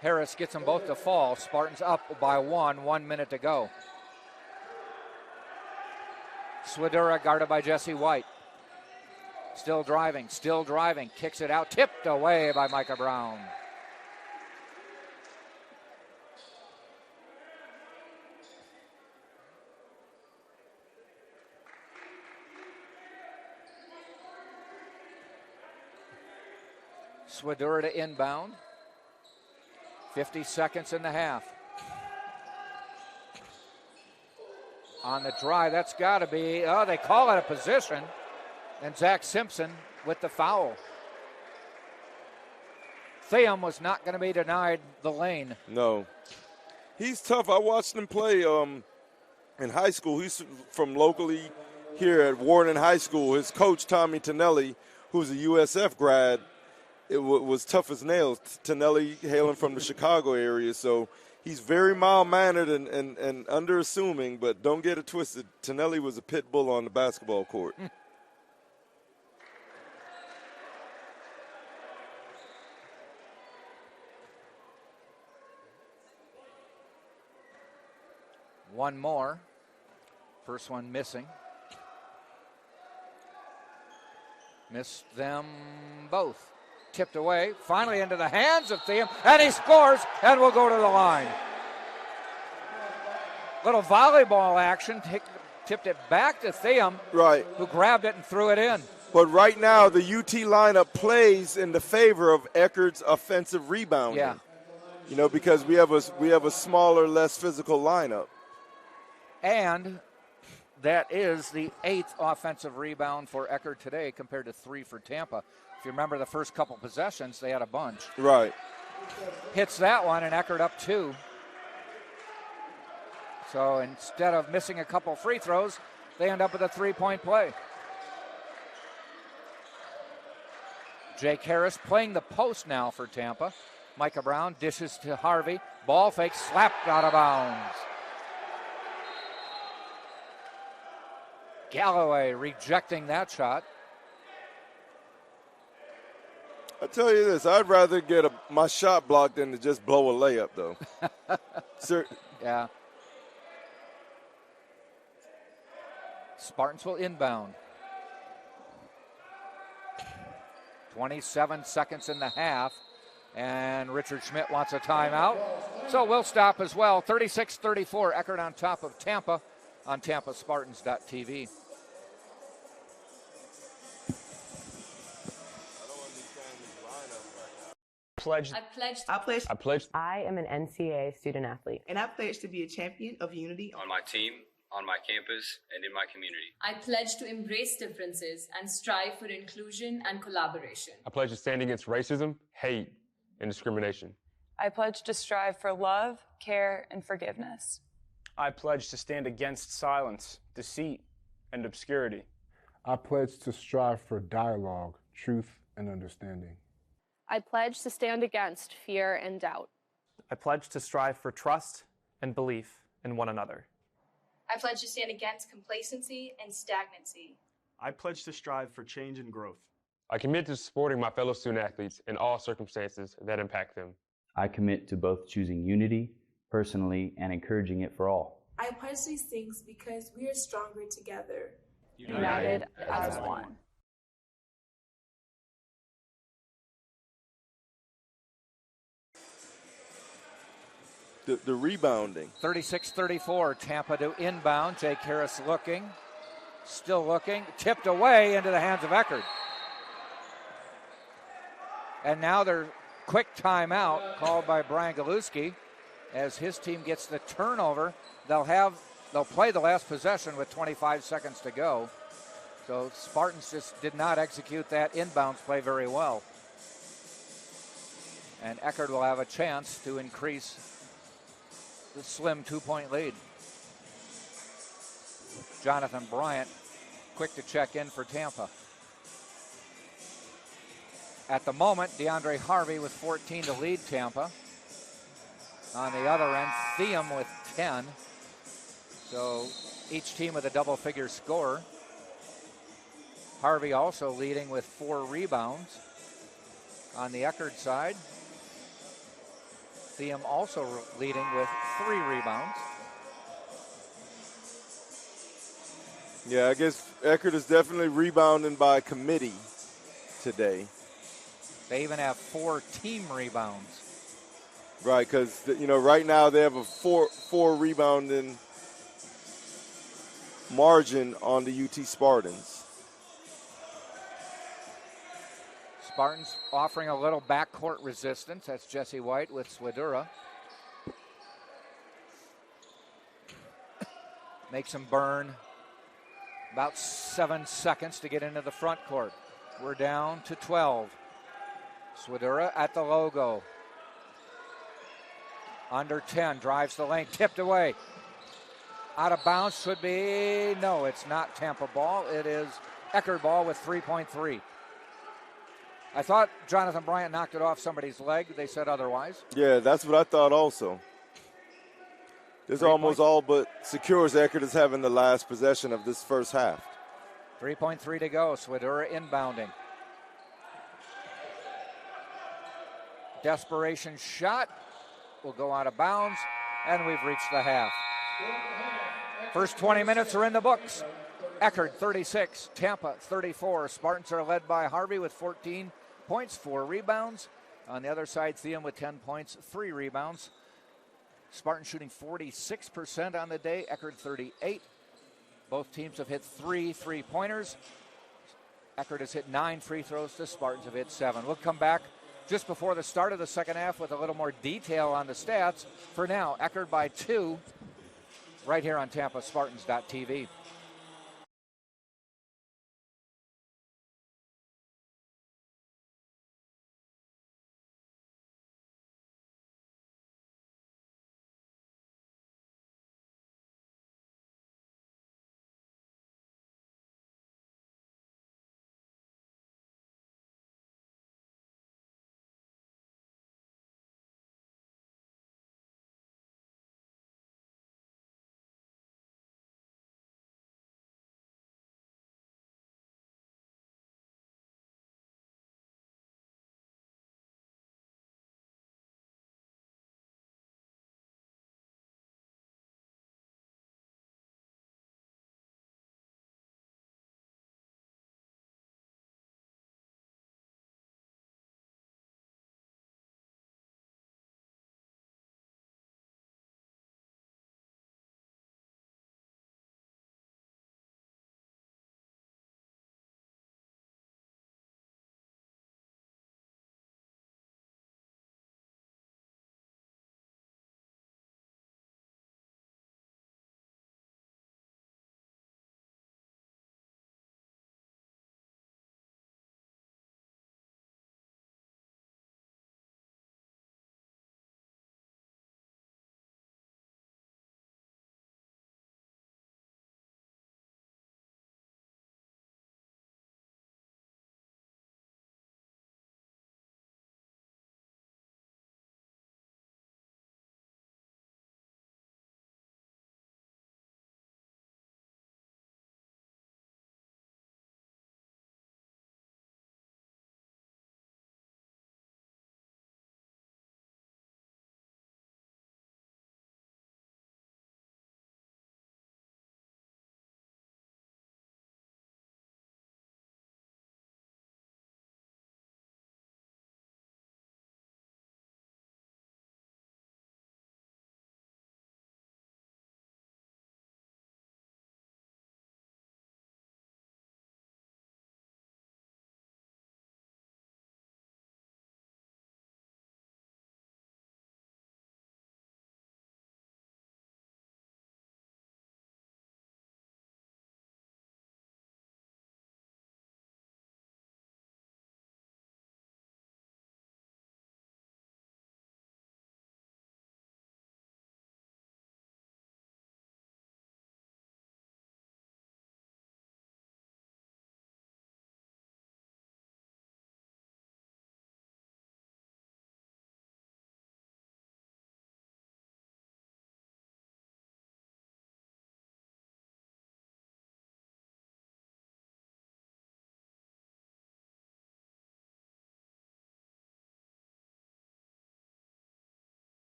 Harris gets them both to fall. Spartans up by 1 minute to go. Swidura guarded by Jesse White. Still driving. Kicks it out. Tipped away by Micah Brown. Swidura to inbound. 50 seconds in the half. On the drive, that's got to be, they call it a position. And Zach Simpson with the foul. Theum was not going to be denied the lane. No. He's tough. I watched him play in high school. He's from locally here at Warden High School. His coach, Tommy Tonelli, who's a USF grad, it was tough as nails. Tonelli hailing from the Chicago area, so he's very mild-mannered and under-assuming, but don't get it twisted. Tonelli was a pit bull on the basketball court. One more. First one missing. Missed them both. Tipped away, finally into the hands of Thiem, and he scores and will go to the line. Little volleyball action, tipped it back to Thiem, Right. who grabbed it and threw it in. But right now, the UT lineup plays in the favor of Eckerd's offensive rebounding. Yeah. You know, because we have a smaller, less physical lineup. And that is the 8th offensive rebound for Eckerd today compared to 3 for Tampa. If you remember the first couple possessions, they had a bunch. Right. Hits that one, and Eckerd up 2. So instead of missing a couple free throws, they end up with a 3-point play. Jake Harris playing the post now for Tampa. Micah Brown dishes to Harvey. Ball fake, slapped out of bounds. Galloway rejecting that shot. I tell you this, I'd rather get my shot blocked than to just blow a layup, though. Sir. Yeah. Spartans will inbound. 27 seconds in the half, and Richard Schmidt wants a timeout. So we'll stop as well. 36-34, Eckerd on top of Tampa on TampaSpartans.tv. I pledged. I am an NCAA student athlete. And I pledge to be a champion of unity on my team, on my campus, and in my community. I pledge to embrace differences and strive for inclusion and collaboration. I pledge to stand against racism, hate, and discrimination. I pledge to strive for love, care, and forgiveness. I pledge to stand against silence, deceit, and obscurity. I pledge to strive for dialogue, truth, and understanding. I pledge to stand against fear and doubt. I pledge to strive for trust and belief in one another. I pledge to stand against complacency and stagnancy. I pledge to strive for change and growth. I commit to supporting my fellow student athletes in all circumstances that impact them. I commit to both choosing unity personally and encouraging it for all. I pledge these things because we are stronger together. United as one. The rebounding. 36-34, Tampa to inbound. Jake Harris looking, still looking, tipped away into the hands of Eckerd. And now their quick timeout called by Brian Galuski as his team gets the turnover. They'll play the last possession with 25 seconds to go. So Spartans just did not execute that inbounds play very well. And Eckerd will have a chance to increase the slim 2-point lead. Jonathan Bryant quick to check in for Tampa. At the moment, DeAndre Harvey with 14 to lead Tampa. On the other end, Thiem with 10. So each team with a double-figure score. Harvey also leading with 4 rebounds. On the Eckerd side, Thiem also leading with 3 rebounds. Yeah, I guess Eckerd is definitely rebounding by committee today. They even have 4 team rebounds. Right, because right now they have a four rebounding margin on the UT Spartans. Spartans offering a little backcourt resistance. That's Jesse White with Swidura. Makes him burn about 7 seconds to get into the front court. We're down to 12. Swidura at the logo. Under 10, drives the lane, tipped away. Out of bounds should be, no, it's not Tampa ball. It is Eckerd ball with 3.3. I thought Jonathan Bryant knocked it off somebody's leg. They said otherwise. Yeah, that's what I thought also. This almost all but secures Eckerd as having the last possession of this first half. 3.3 to go. Swidura inbounding. Desperation shot will go out of bounds, and we've reached the half. First 20 minutes are in the books. Eckerd 36, Tampa 34. Spartans are led by Harvey with 14 points, 4 rebounds. On the other side, Theum with 10 points, 3 rebounds. Spartans shooting 46% on the day, Eckerd 38. Both teams have hit 3 3-pointers. Eckerd has hit 9 free throws. The Spartans have hit 7. We'll come back just before the start of the second half with a little more detail on the stats. For now, Eckerd by 2 right here on TampaSpartans.tv.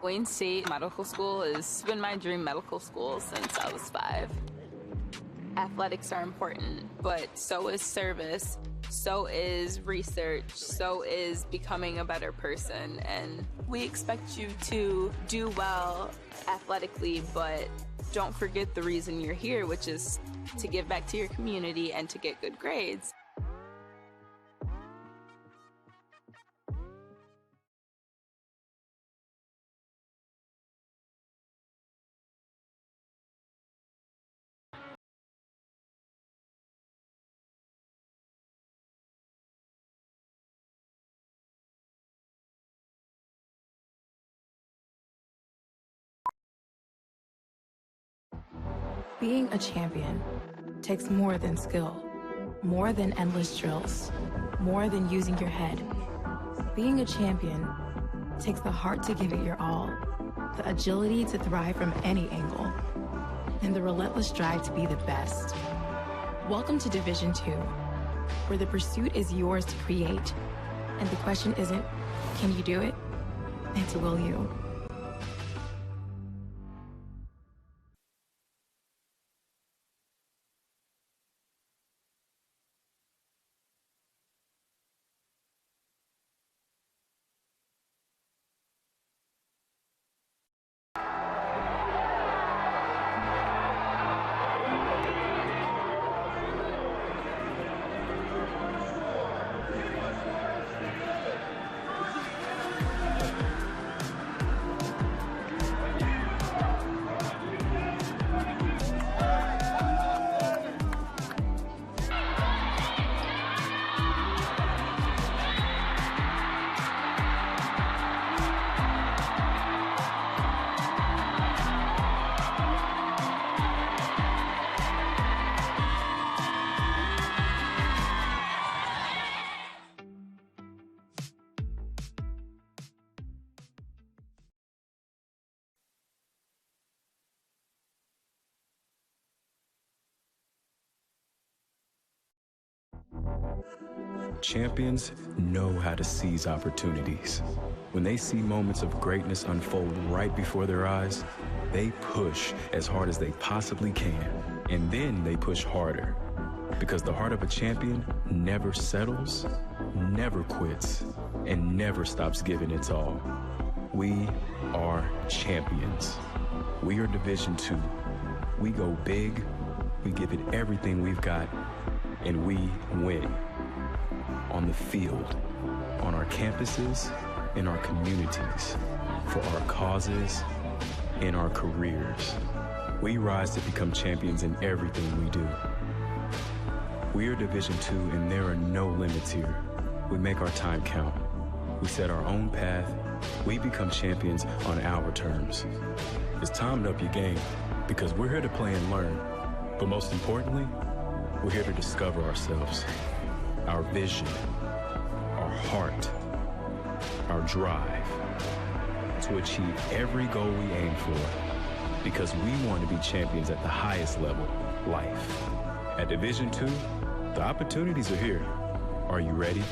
Wayne State Medical School has been my dream medical school since I was 5. Athletics are important, but so is service, so is research, so is becoming a better person. And we expect you to do well athletically, but don't forget the reason you're here, which is to give back to your community and to get good grades. Being a champion takes more than skill, more than endless drills, more than using your head. Being a champion takes the heart to give it your all, the agility to thrive from any angle, and the relentless drive to be the best. Welcome to Division II, where the pursuit is yours to create, and the question isn't, can you do it? It's will you? Champions know how to seize opportunities. When they see moments of greatness unfold right before their eyes, they push as hard as they possibly can. And then they push harder. Because the heart of a champion never settles, never quits, and never stops giving its all. We are champions. We are Division II. We go big, we give it everything we've got, and we win. On the field, on our campuses, in our communities, for our causes, in our careers. We rise to become champions in everything we do. We are Division II, and there are no limits here. We make our time count. We set our own path. We become champions on our terms. It's time to up your game, because we're here to play and learn. But most importantly, we're here to discover ourselves, our vision, our heart, our drive, to achieve every goal we aim for, because we want to be champions at the highest level, life. At Division II, the opportunities are here. Are you ready?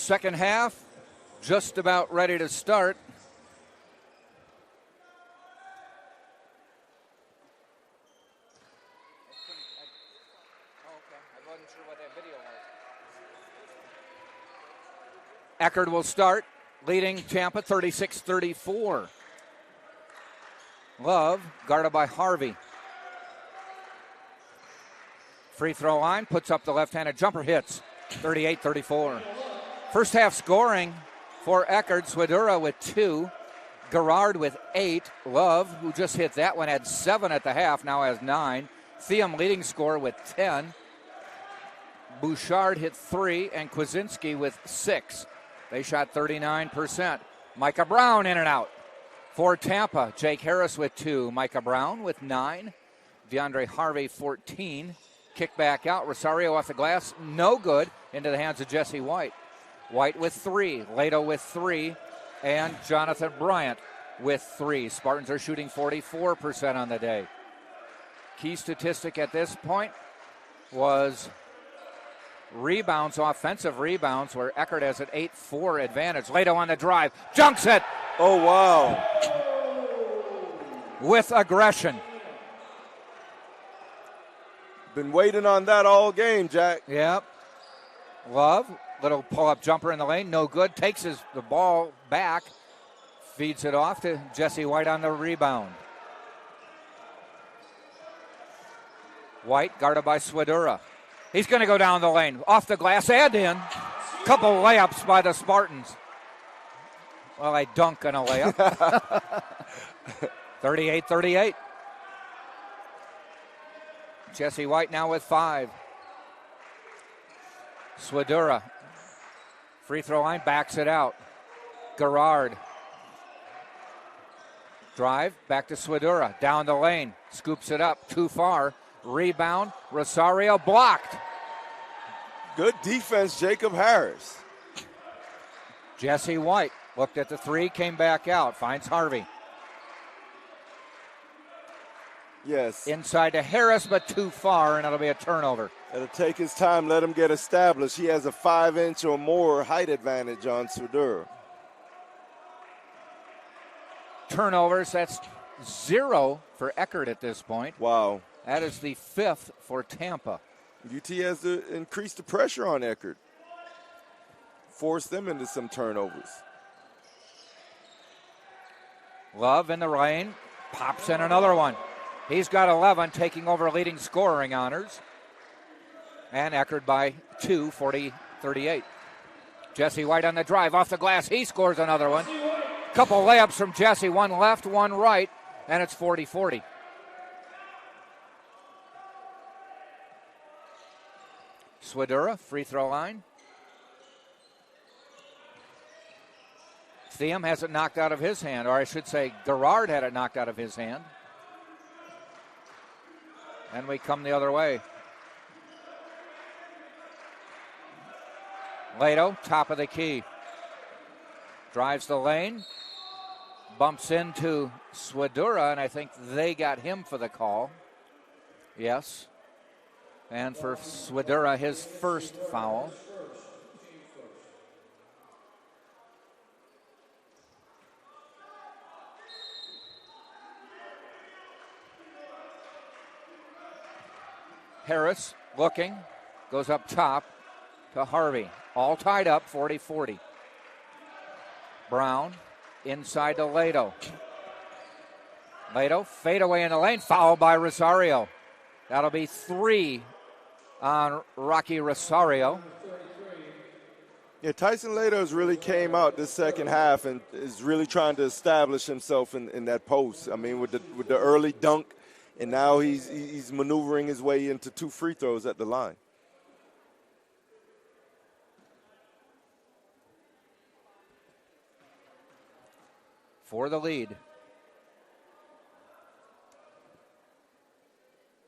Second half, just about ready to start. Eckerd will start, leading Tampa 36-34. Love, guarded by Harvey. Free throw line, puts up the left-handed jumper, hits. 38-34. First half scoring for Eckerd, Swidura with 2. Gerard with 8. Love, who just hit that one, had 7 at the half, now has 9. Thiam leading scorer with 10. Bouchard hit 3, and Kwasinski with 6. They shot 39%. Micah Brown in and out for Tampa. Jake Harris with 2. Micah Brown with 9. DeAndre Harvey 14. Kick back out. Rosario off the glass. No good. Into the hands of Jesse White. White with 3. Leto with 3. And Jonathan Bryant with 3. Spartans are shooting 44% on the day. Key statistic at this point was rebounds, offensive rebounds, where Eckerd has an 8-4 advantage. Leto on the drive. Junks it. Oh, wow. With aggression. Been waiting on that all game, Jack. Yep. Love, little pull-up jumper in the lane, no good. Takes the ball back, feeds it off to Jesse White on the rebound. White guarded by Swidura. He's going to go down the lane, off the glass and in. Couple layups by the Spartans. Well, a dunk and a layup. 38-38. Jesse White now with 5. Swidura. Free throw line, backs it out. Gerard. Drive, back to Swidura. Down the lane, scoops it up, too far. Rebound, Rosario blocked. Good defense, Jacob Harris. Jesse White looked at the 3, came back out, finds Harvey. Yes. Inside to Harris, but too far, and it'll be a turnover. It'll take his time, let him get established. He has a 5-inch or more height advantage on Swidura. Turnovers, that's 0 for Eckerd at this point. Wow. That is the 5th for Tampa. UT has to increase the pressure on Eckerd. Force them into some turnovers. Love in the lane, pops in another one. He's got 11, taking over leading scoring honors. And Eckerd by 2, 40-38. Jesse White on the drive, off the glass, he scores another one. Couple layups from Jesse, one left, one right, and it's 40-40. Swidura, free throw line. Thiam has it knocked out of his hand, or I should say Gerard had it knocked out of his hand. And we come the other way. Leto, top of the key. Drives the lane. Bumps into Swidura, and I think they got him for the call. Yes. And for Swidura, his first foul. Harris looking, goes up top to Harvey. All tied up, 40-40. Brown inside to Leto. Leto, fade away in the lane, fouled by Rosario. That'll be 3 on Rocky Rosario. Yeah, Tyson Leto has really came out this second half and is really trying to establish himself in that post. I mean, with the early dunk, and now he's maneuvering his way into 2 free throws at the line. For the lead.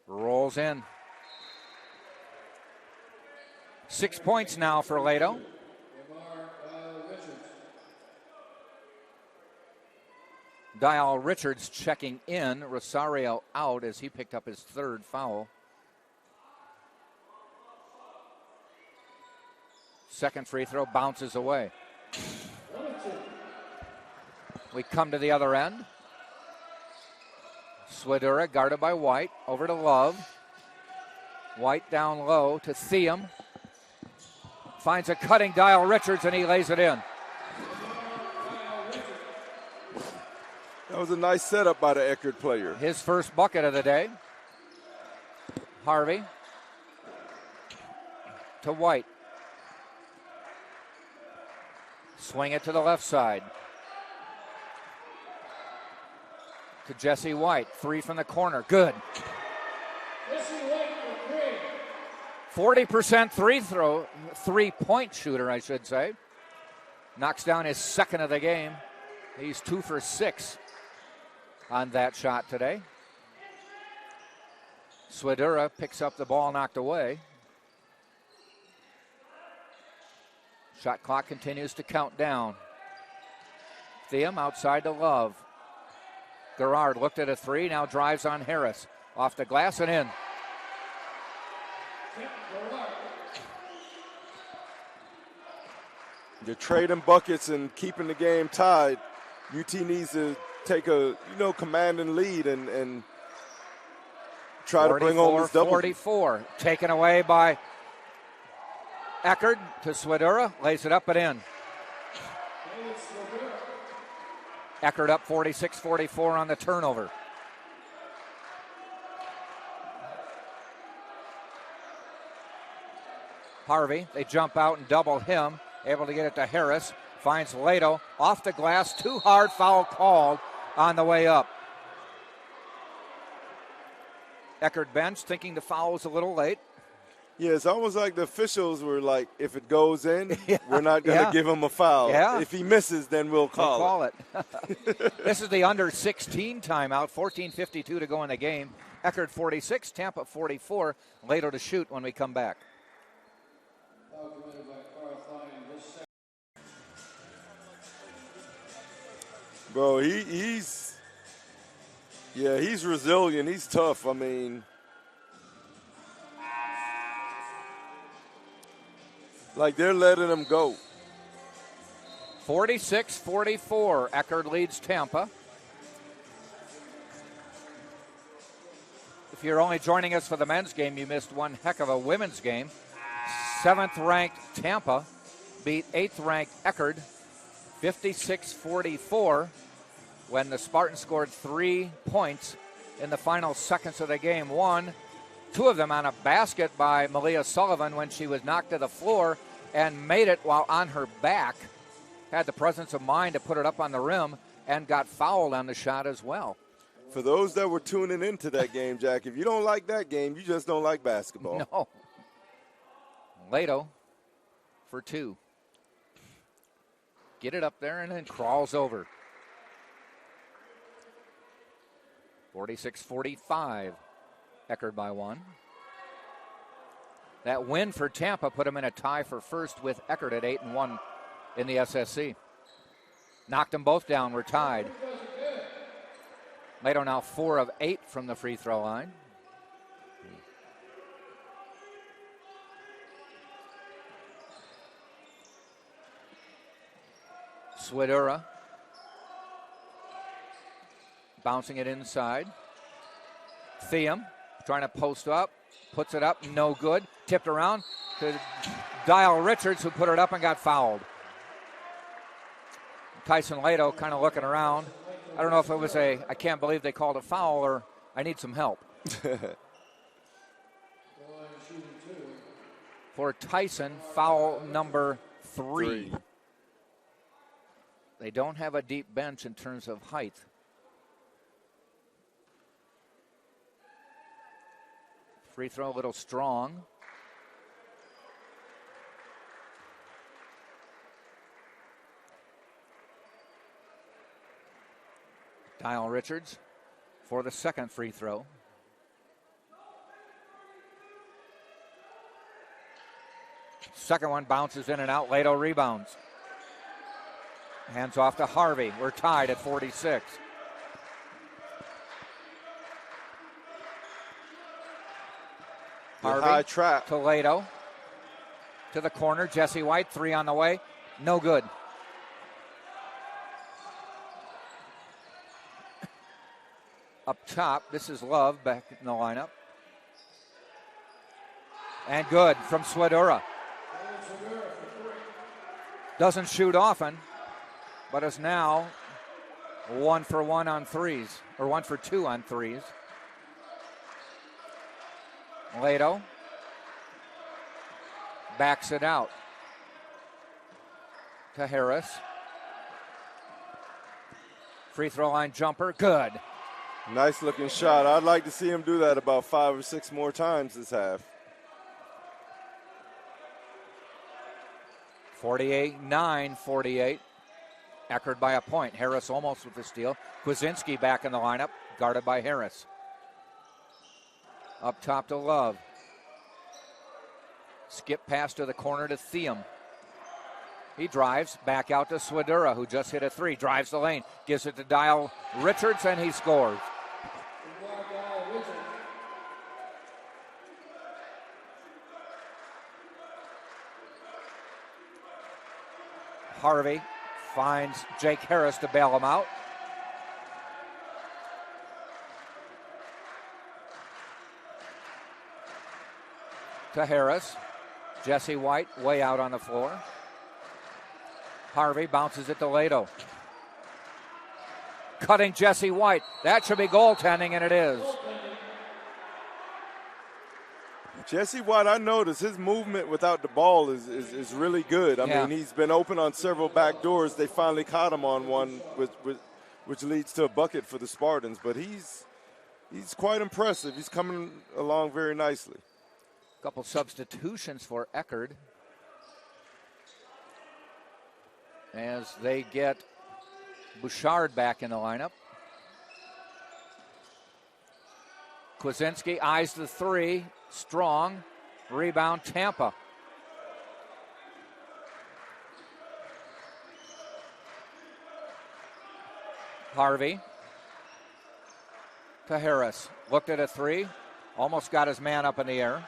Rolls in. 6 points now for Leto. Dial Richards checking in. Rosario out as he picked up his 3rd foul. Second free throw bounces away. We come to the other end. Swidura guarded by White. Over to Love. White down low to Thiem. Finds a cutting Dial Richards, and he lays it in. That was a nice setup by the Eckerd player. His first bucket of the day. Harvey to White. Swing it to the left side. To Jesse White. 3 from the corner. Good. 40% three-point shooter, I should say. Knocks down his second of the game. He's 2 for 6 on that shot today. Swidura picks up the ball knocked away. Shot clock continues to count down. Thiem outside to Love. Gerard looked at a 3, now drives on Harris. Off the glass and in. You're trading buckets and keeping the game tied. UT needs to take a, commanding lead and try to bring home this double. 44, taken away by Eckerd to Swidura, lays it up and in. Eckerd up 46-44 on the turnover. Harvey, they jump out and double him, able to get it to Harris, finds Lato, off the glass, too hard, foul called on the way up. Eckerd bench, thinking the foul was a little late. Yeah, it's almost like the officials were like, if it goes in, we're not going to give him a foul. Yeah. If he misses, then we'll call it. This is the under 16 timeout, 14:52 to go in the game. Eckerd 46, Tampa 44. Later to shoot when we come back. Bro, he's resilient. He's tough. I mean, like they're letting him go. 46-44. Eckerd leads Tampa. If you're only joining us for the men's game, you missed one heck of a women's game. 7th-ranked Tampa beat 8th-ranked Eckerd 56-44 when the Spartans scored 3 points in the final seconds of the game. 2 of them on a basket by Malia Sullivan when she was knocked to the floor and made it while on her back. Had the presence of mind to put it up on the rim and got fouled on the shot as well. For those that were tuning into that game, Jack, if you don't like that game, you just don't like basketball. No. Lato for 2. Get it up there and then crawls over. 46-45. Eckerd by 1. That win for Tampa put them in a tie for first with Eckerd at 8-1 in the SSC. Knocked them both down. We're tied. Lato now 4 of 8 from the free throw line. Swidura bouncing it inside. Thiem trying to post up, puts it up, no good. Tipped around to Dial Richards, who put it up and got fouled. Tyson Lato kind of looking around. I don't know if it was I can't believe they called a foul, or I need some help. For Tyson, foul number 3. They don't have a deep bench in terms of height. Free throw a little strong. Dial Richards for the second free throw. Second one bounces in and out. Lato rebounds. Hands off to Harvey. We're tied at 46. Harvey high trap. to Lato. to the corner. Jesse White, 3 on the way. No good. Up top, this is Love back in the lineup. And good from Swedura. Doesn't shoot often, but is now 1 for 1 on threes, or 1 for 2 on threes. Lato backs it out to Harris. Free throw line jumper, good. Nice looking shot. I'd like to see him do that about 5 or 6 more times this half. 48-9, Eckerd by a point. Harris almost with the steal. Kwasinski back in the lineup, guarded by Harris. Up top to Love. Skip pass to the corner to Thiem. He drives back out to Swedura, who just hit a 3. Drives the lane, gives it to Dial Richards, and he scores. Harvey finds Jake Harris to bail him out. To Harris. Jesse White way out on the floor. Harvey bounces it to Lato. Cutting Jesse White. That should be goaltending, and it is. Jesse White, I noticed his movement without the ball is really good. I mean, he's been open on several back doors. They finally caught him on one, which leads to a bucket for the Spartans. But he's quite impressive. He's coming along very nicely. A couple substitutions for Eckerd as they get Bouchard back in the lineup. Kwasinski eyes the 3. Strong. Rebound, Tampa. Harvey to Harris. Looked at a 3. Almost got his man up in the air.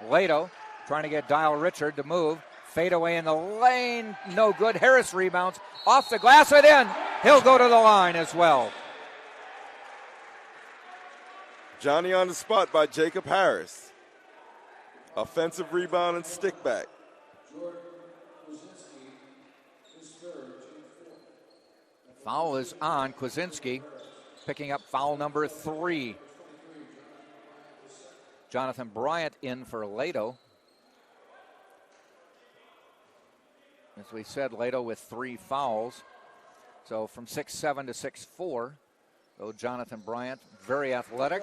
Lato trying to get Dial Richard to move. Fade away in the lane. No good. Harris rebounds. Off the glass and in. He'll go to the line as well. Johnny on the spot by Jacob Harris. Offensive rebound and stick back. Foul is on Kwasinski, picking up foul number 3. Jonathan Bryant in for Lato. As we said, Lato with 3 fouls. So from 6'7" to 6'4", though Jonathan Bryant, very athletic.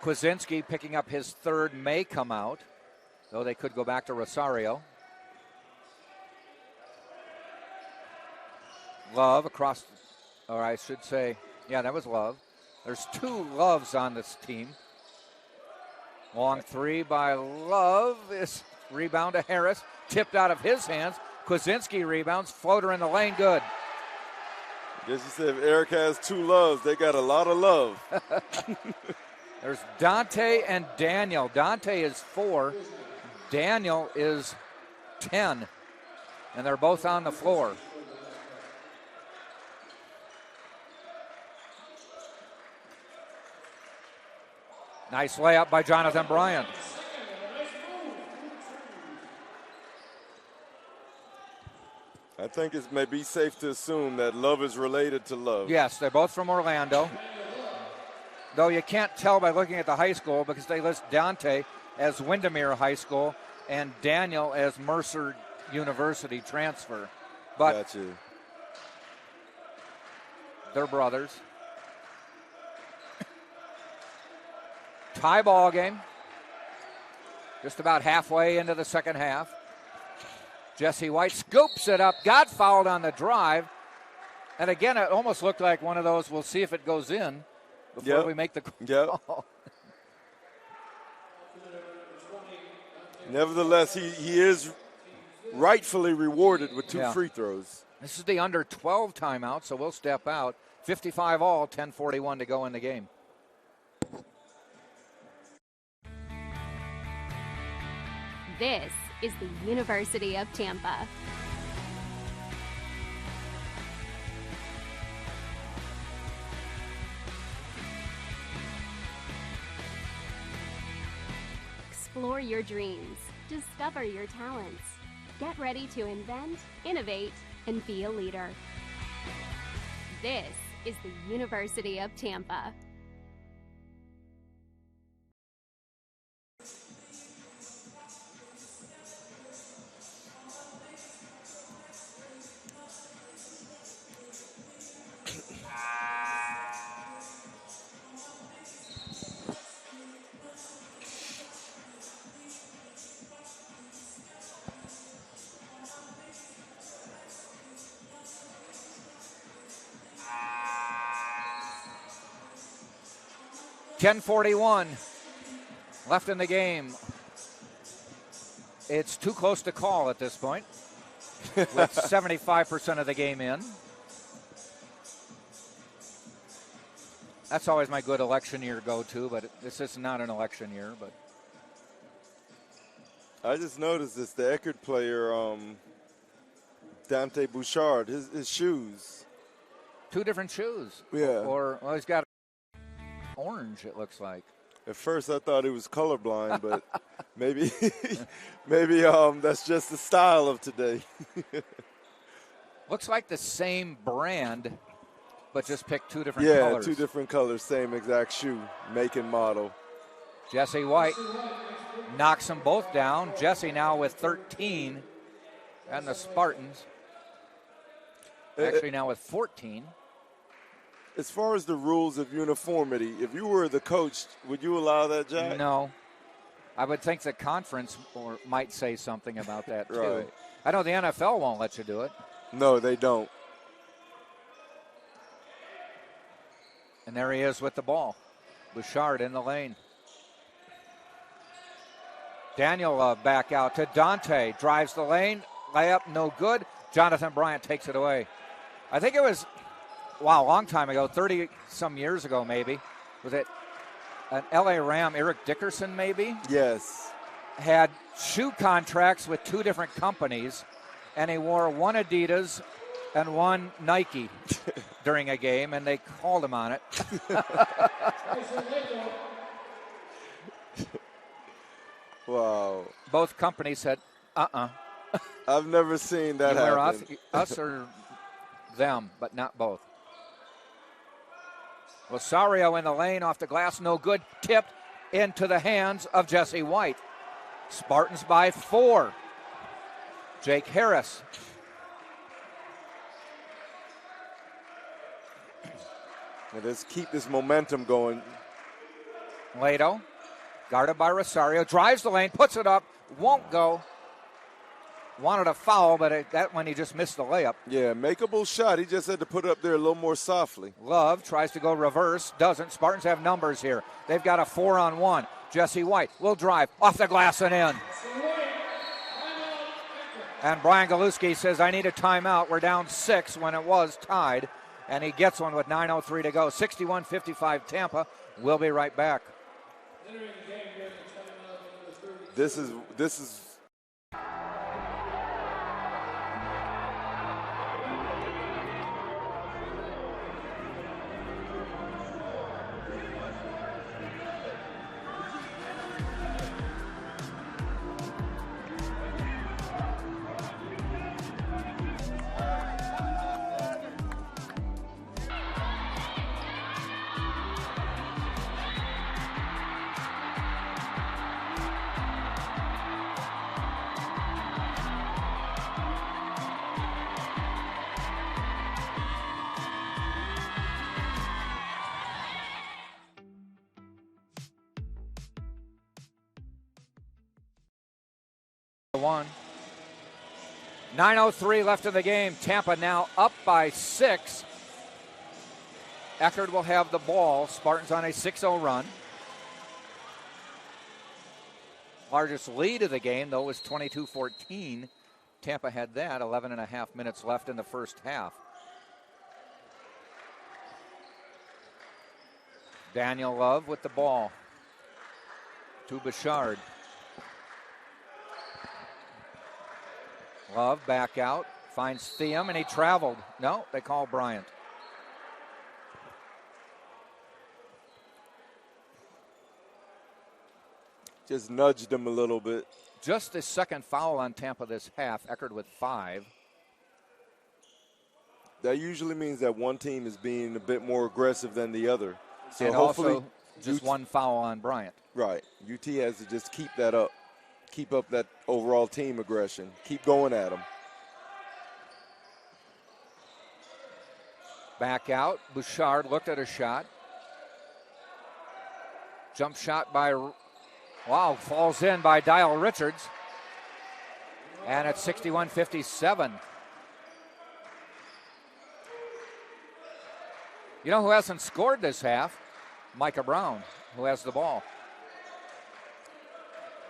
Kwasinski picking up his 3rd may come out, though they could go back to Rosario. Love across, or I should say, yeah, that was Love. There's 2 Loves on this team. Long 3 by Love. Is rebound to Harris. Tipped out of his hands. Kwasinski rebounds. Floater in the lane. Good. I guess you said if Eric has 2 Loves, they got a lot of love. There's Dante and Daniel. Dante is 4. Daniel is 10. And they're both on the floor. Nice layup by Jonathan Bryant. I think it may be safe to assume that Love is related to Love. Yes, they're both from Orlando. Though you can't tell by looking at the high school because they list Dante as Windermere High School and Daniel as Mercer University transfer. But got you. They're brothers. Tie ball game. Just about halfway into the second half. Jesse White scoops it up, got fouled on the drive. And again, it almost looked like one of those, we'll see if it goes in before we make the call. Nevertheless, he is rightfully rewarded with 2 free throws. This is the under 12 timeout, so we'll step out. 55 all, 10:41 to go in the game. This is the University of Tampa. Explore your dreams. Discover your talents. Get ready to invent, innovate, and be a leader. This is the University of Tampa. .41 left in the game. It's too close to call at this point, with 75% of the game in. That's always my good election year go-to, but this is not an election year. But I just noticed this, the Eckerd player, Dante Bouchard, his shoes. Two different shoes. Yeah. Or well, he's got orange, it looks like. At first I thought he was colorblind, but maybe that's just the style of today. Looks like the same brand, but just picked two different colors. Yeah, two different colors, same exact shoe, make and model. Jesse White knocks them both down. Jesse now with 13, and the Spartans actually now with 14. As far as the rules of uniformity, if you were the coach, would you allow that, Jack? No. I would think the conference might say something about that, too. Right. I know the NFL won't let you do it. No, they don't. And there he is with the ball. Bouchard in the lane. Daniel back out to Dante. Drives the lane. Layup, no good. Jonathan Bryant takes it away. I think it was... Wow, a long time ago, 30-some years ago maybe. Was it an L.A. Ram, Eric Dickerson maybe? Yes. Had shoe contracts with two different companies, and he wore one Adidas and one Nike during a game, and they called him on it. Wow. Both companies said, I've never seen that happen. Us or them, but not both. Rosario in the lane, off the glass, no good. Tipped into the hands of Jesse White. Spartans by 4. Jake Harris. Let's keep this momentum going. Lato, guarded by Rosario, drives the lane, puts it up, won't go. Wanted a foul, but that one he just missed the layup. Yeah, makeable shot. He just had to put it up there a little more softly. Love tries to go reverse, doesn't. Spartans have numbers here. They've got a 4-on-1. Jesse White will drive off the glass and in. And Brian Galuski says, I need a timeout. We're down 6 when it was tied. And he gets one with 9:03 to go. 61-55 Tampa. We'll be right back. This is one. 9:03 left in the game. Tampa now up by 6. Eckerd will have the ball. Spartans on a 6-0 run. Largest lead of the game, though, was 22-14. Tampa had that. 11.5 minutes left in the first half. Daniel Love with the ball. To Bouchard. Love back out, finds Thiem, and he traveled. No, they call Bryant. Just nudged him a little bit. Just the second foul on Tampa this half. Eckerd with 5. That usually means that one team is being a bit more aggressive than the other. So and hopefully also just one foul on Bryant. Right. UT has to just keep that up. Keep up that overall team aggression. Keep going at them. Back out. Bouchard looked at a shot. Jump shot by, wow, falls in by Dial Richards. And it's 61-57. You know who hasn't scored this half? Micah Brown, who has the ball.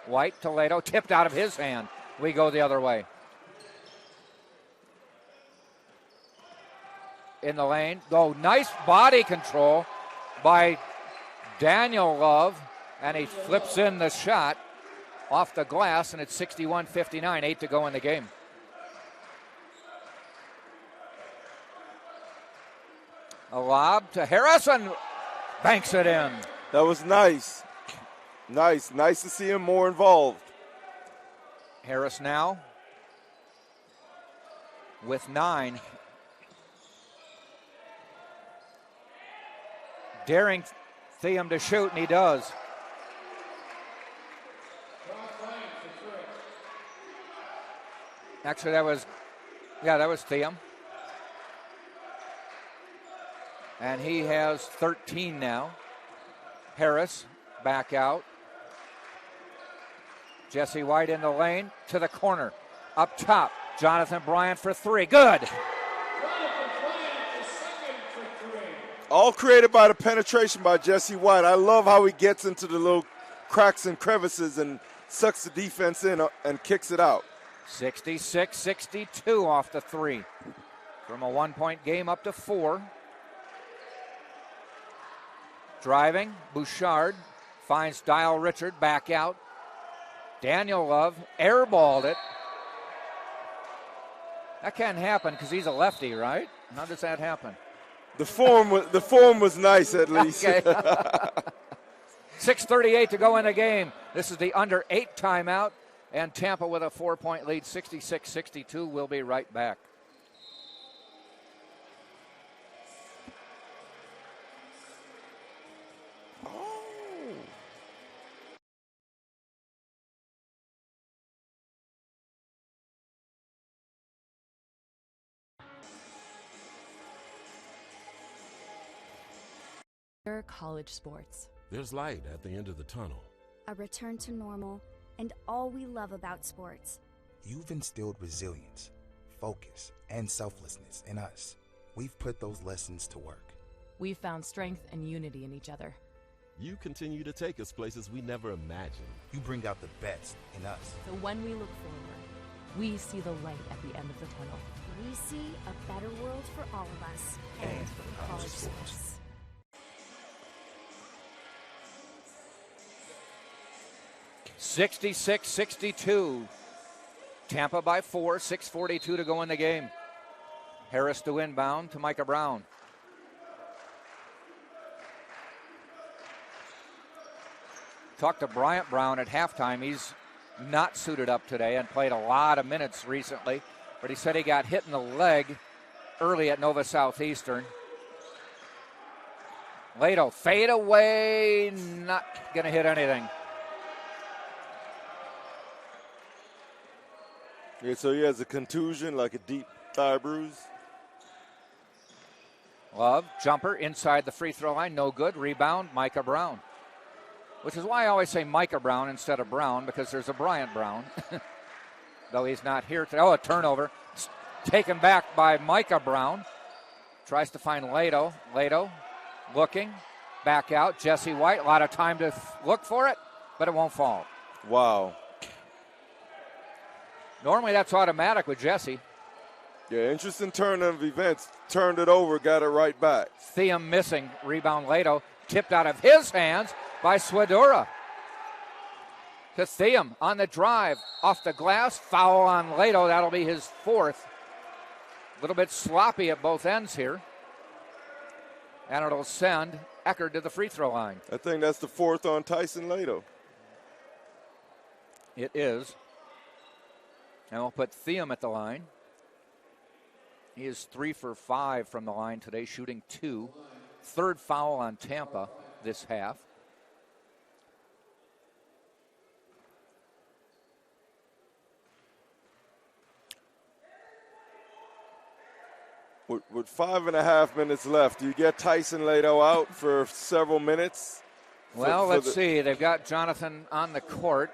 White, Toledo, tipped out of his hand. We go the other way. In the lane. Oh, nice body control by Daniel Love. And he flips in the shot off the glass, and it's 61-59, 8 to go in the game. A lob to Harrison. Banks it in. That was nice. Nice to see him more involved. Harris now with 9. Daring Thiem to shoot, and he does. Actually, that was Thiem. And he has 13 now. Harris back out. Jesse White in the lane to the corner. Up top, Jonathan Bryant for 3. Good. All created by the penetration by Jesse White. I love how he gets into the little cracks and crevices and sucks the defense in and kicks it out. 66-62 off the 3. From a 1-point game up to 4. Driving, Bouchard finds Dial Richard back out. Daniel Love airballed it. That can't happen because he's a lefty, right? How does that happen? The form was nice at least. Okay. 6:38 to go in the game. This is the under 8 timeout, and Tampa with a 4-point lead, 66-62. We'll be right back. College sports. There's light at the end of the tunnel. A return to normal, and all we love about sports. You've instilled resilience, focus, and selflessness in us. We've put those lessons to work. We've found strength and unity in each other. You continue to take us places we never imagined. You bring out the best in us. So when we look forward, we see the light at the end of the tunnel. We see a better world for all of us and for college sports. 66-62. Tampa by 4, 6:42 to go in the game. Harris to inbound to Micah Brown. Talked to Bryant Brown at halftime. He's not suited up today and played a lot of minutes recently, but he said he got hit in the leg early at Nova Southeastern. Lato, fade away, not going to hit anything. Yeah, so he has a contusion, like a deep thigh bruise. Love, jumper inside the free throw line, no good. Rebound, Micah Brown. Which is why I always say Micah Brown instead of Brown, because there's a Bryant Brown. Though he's not here today. Oh, a turnover. It's taken back by Micah Brown. Tries to find Lato. Lato looking, back out. Jesse White, a lot of time to look for it, but it won't fall. Wow. Normally that's automatic with Jesse. Yeah, interesting turn of events. Turned it over, got it right back. Thiem missing. Rebound Lato. Tipped out of his hands by Swadura. to Thiam on the drive. Off the glass, foul on Lato. That'll be his fourth. A little bit sloppy at both ends here. And it'll send Eckerd to the free throw line. I think that's the fourth on Tyson Lato. It is. And we'll put Thiam at the line. He is 3 for 5 from the line today, shooting 2. Third foul on Tampa this half. With 5.5 minutes left, do you get Tyson Lato out for several minutes? Well, let's see. They've got Jonathan on the court.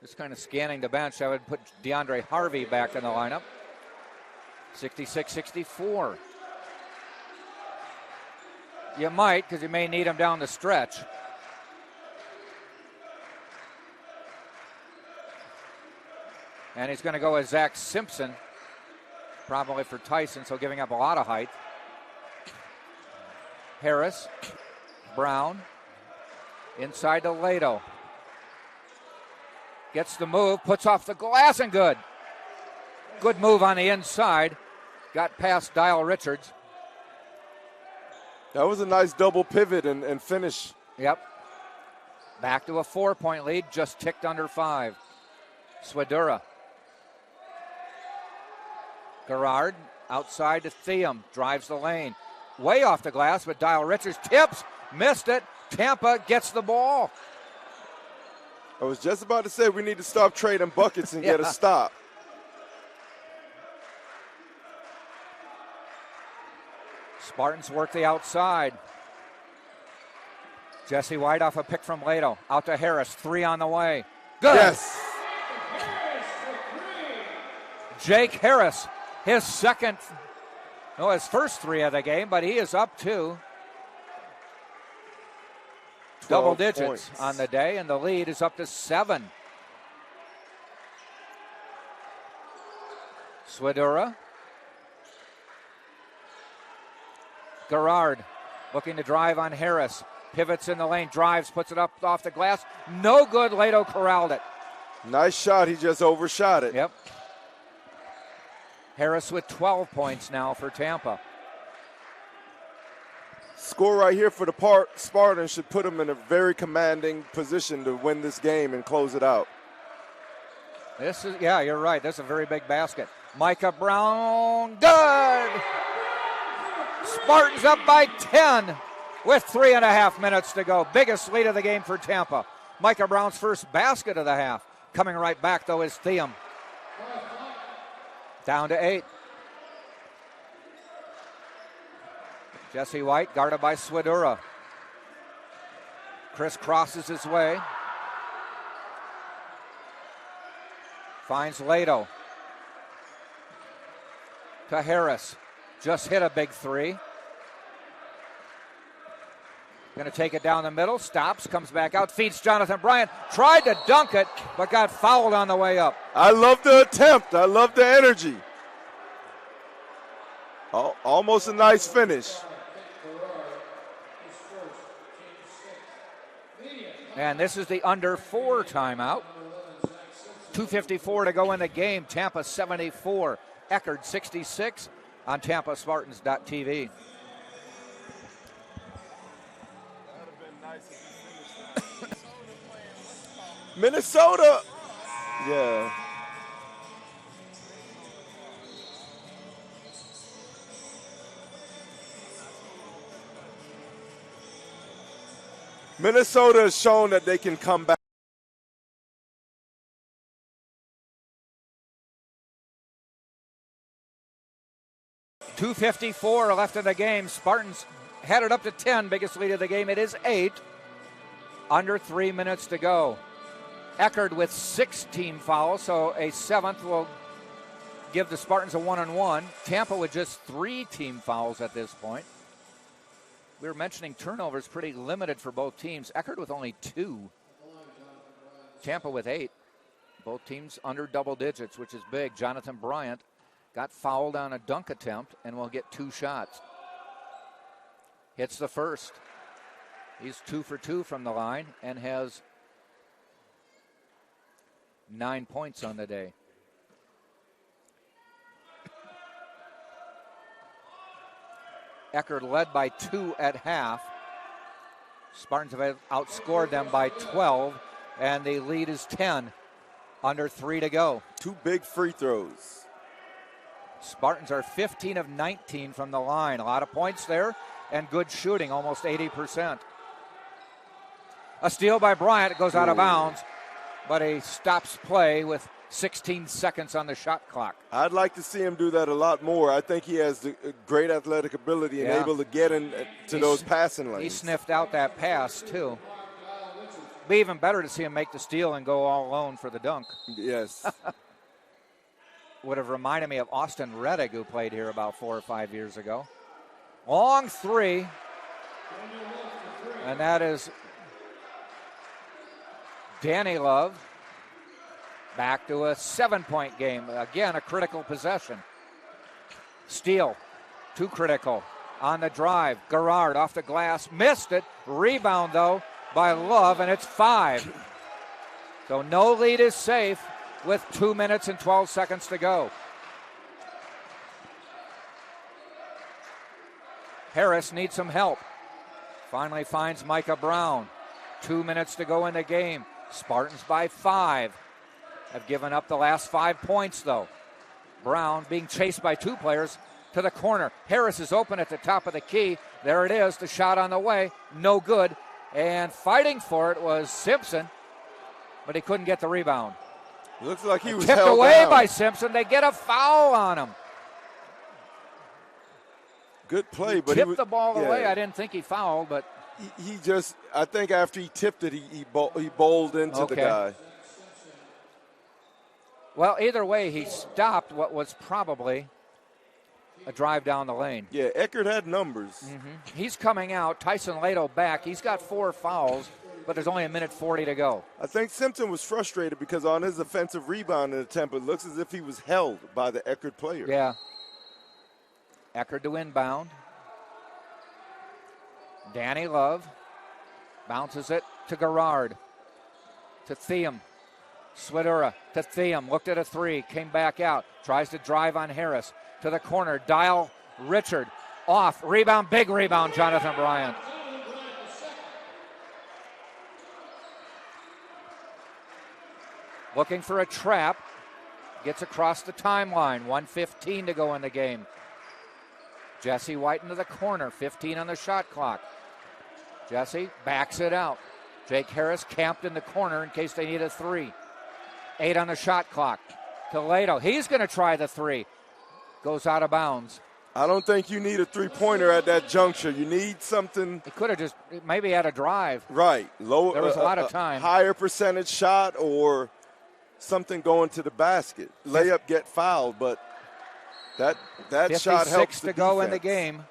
Just kind of scanning the bench. I would put DeAndre Harvey back in the lineup. 66-64. You might, because you may need him down the stretch. And he's going to go with Zach Simpson, probably for Tyson, so giving up a lot of height. Harris, Brown, inside to Lato. Gets the move, puts off the glass, and good. Good move on the inside. Got past Dial Richards. That was a nice double pivot and finish. Yep. Back to a 4-point lead, just ticked under 5. Swedura. Gerard outside to Thiam, drives the lane. Way off the glass, but Dial Richards tips, missed it. Tampa gets the ball. I was just about to say we need to stop trading buckets and get a stop. Spartans work the outside. Jesse White off a pick from Lato. Out to Harris, 3 on the way. Good. Yes. Jake Harris, his first 3 of the game, but he is up 2. Double digits points on the day, and the lead is up to 7. Swedura. Gerard looking to drive on Harris. Pivots in the lane, drives, puts it up off the glass. No good. Lato corralled it. Nice shot. He just overshot it. Yep. Harris with 12 points now for Tampa. Score right here for the Spartans should put them in a very commanding position to win this game and close it out. You're right. This is a very big basket. Micah Brown, good! Spartans up by 10 with 3.5 minutes to go. Biggest lead of the game for Tampa. Micah Brown's first basket of the half. Coming right back, though, is Thiam. Down to 8. Jesse White guarded by Swedura. Chris crosses his way. Finds Lato. To Harris. Just hit a big 3. Going to take it down the middle. Stops, comes back out, feeds Jonathan Bryant. Tried to dunk it, but got fouled on the way up. I love the attempt. I love the energy. Almost a nice finish. And this is the under 4 timeout. 2:54 to go in the game. Tampa 74, Eckerd 66 on TampaSpartans.tv. Minnesota. Yeah. Minnesota has shown that they can come back. .254 left in the game. Spartans had it up to 10. Biggest lead of the game. It is 8. Under 3 minutes to go. Eckerd with 16 fouls, so a 7th will give the Spartans a 1-on-1. Tampa with just 3 team fouls at this point. We were mentioning turnovers pretty limited for both teams. Eckerd with only 2. Tampa with 8. Both teams under double digits, which is big. Jonathan Bryant got fouled on a dunk attempt and will get 2 shots. hits the first. He's 2 for 2 from the line and has 9 points on the day. Eckerd led by 2 at half. Spartans have outscored them by 12, and the lead is 10, under 3 to go. 2 big free throws. Spartans are 15 of 19 from the line. A lot of points there and good shooting, almost 80%. A steal by Bryant. It goes out of bounds, but he stops play with 16 seconds on the shot clock. I'd like to see him do that a lot more. I think he has the great athletic ability and able to get into those passing lanes. He sniffed out that pass, too. Be even better to see him make the steal and go all alone for the dunk. Yes. Would have reminded me of Austin Reddick, who played here about 4 or 5 years ago. Long three. And that is Danny Love. Back to a 7-point game. Again, a critical possession. Steal, too critical. On the drive, Gerard off the glass, missed it. Rebound, though, by Love, and it's 5. So no lead is safe with 2 minutes and 12 seconds to go. Harris needs some help. Finally finds Micah Brown. 2 minutes to go in the game. Spartans by 5. Have given up the last 5 points, though. Brown being chased by 2 players to the corner. Harris is open at the top of the key. There it is, the shot on the way. No good. And fighting for it was Simpson, but he couldn't get the rebound. Looks like he was tipped held away down. by Simpson. They get a foul on him. Good play, but tipped the ball away. I didn't think he fouled, but he just, I think after he tipped it, he bowled into the guy. Well, either way, he stopped what was probably a drive down the lane. Yeah, Eckerd had numbers. Mm-hmm. He's coming out. Tyson Lato back. He's got 4 fouls, but there's only 1:40 to go. I think Simpson was frustrated because on his offensive rebound attempt, it looks as if he was held by the Eckerd player. Yeah. Eckerd to inbound. Danny Love bounces it to Gerard. To Thiem. Swidura to Thiem, looked at a 3, came back out, tries to drive on Harris. To the corner, Dial Richard, off, rebound, big rebound, Jonathan Bryant. Looking for a trap, gets across the timeline, 1:15 to go in the game. Jesse White into the corner, 15 on the shot clock. Jesse backs it out. Jake Harris camped in the corner in case they need a 3. 8 on the shot clock. To Lato. He's going to try the 3. Goes out of bounds. I don't think you need a 3-pointer at that juncture. You need something. He could have just maybe had a drive. Right. Lower. There was a lot of time. Higher percentage shot or something going to the basket. Layup, get fouled, but that shot helps the to go defense. In the game.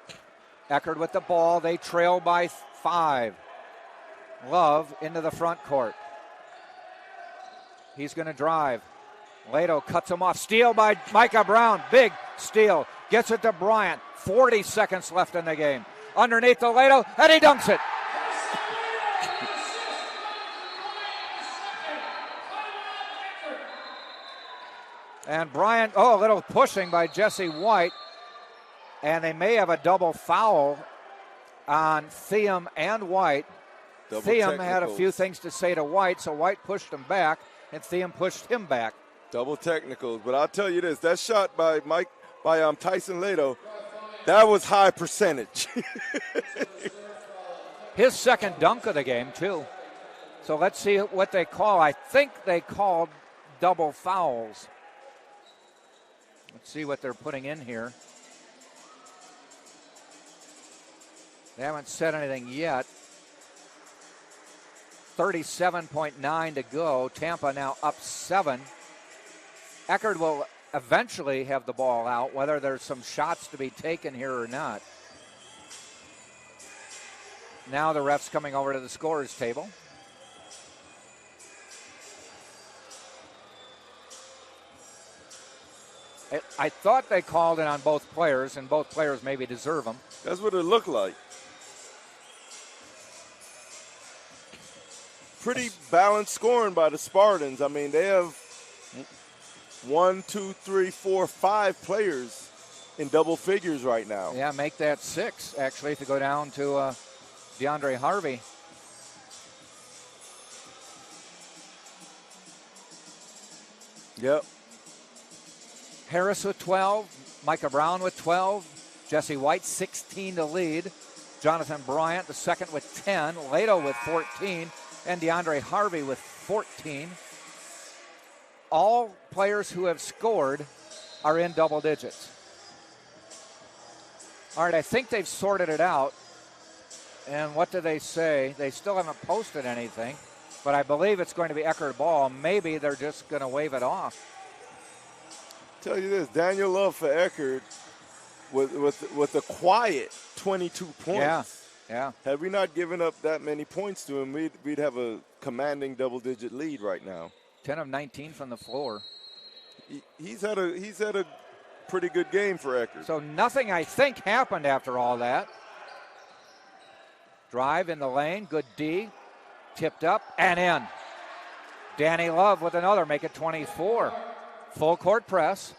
Eckerd with the ball. They trail by 5. Love into the front court. He's going to drive. Lato cuts him off. Steal by Micah Brown. Big steal. Gets it to Bryant. 40 seconds left in the game. Underneath the Lato, and he dunks it. And Bryant, a little pushing by Jesse White. And they may have a double foul on Thiem and White. Thiem had a few things to say to White, so White pushed him back, and Thiem pushed him back. Double technicals, but I'll tell you this: that shot by Tyson Lato, that was high percentage. His second dunk of the game too. So let's see what they call. I think they called double fouls. Let's see what they're putting in here. They haven't said anything yet. 37.9 to go. Tampa now up 7. Eckerd will eventually have the ball out, whether there's some shots to be taken here or not. Now the ref's coming over to the scorer's table. I thought they called it on both players, and both players maybe deserve them. That's what it looked like. pretty balanced scoring by the Spartans. I mean, they have 1, 2, 3, 4, 5 players in double figures right now. Yeah, make that 6, actually, if you go down to DeAndre Harvey. Yep. Harris with 12, Micah Brown with 12, Jesse White 16 to lead, Jonathan Bryant the second with 10, Lato with 14, and DeAndre Harvey with 14. All players who have scored are in double digits. All right, I think they've sorted it out. And what do they say? They still haven't posted anything, but I believe it's going to be Eckerd ball. Maybe they're just going to wave it off. Tell you this, Daniel Love for Eckerd with a quiet 22 points. Yeah. Had we not given up that many points to him, we'd have a commanding double-digit lead right now. 10 of 19 from the floor. He's had a pretty good game for Eckerd. So nothing, I think, happened after all that. Drive in the lane, good D, tipped up and in. Danny Love with another, make it 24. Full court press.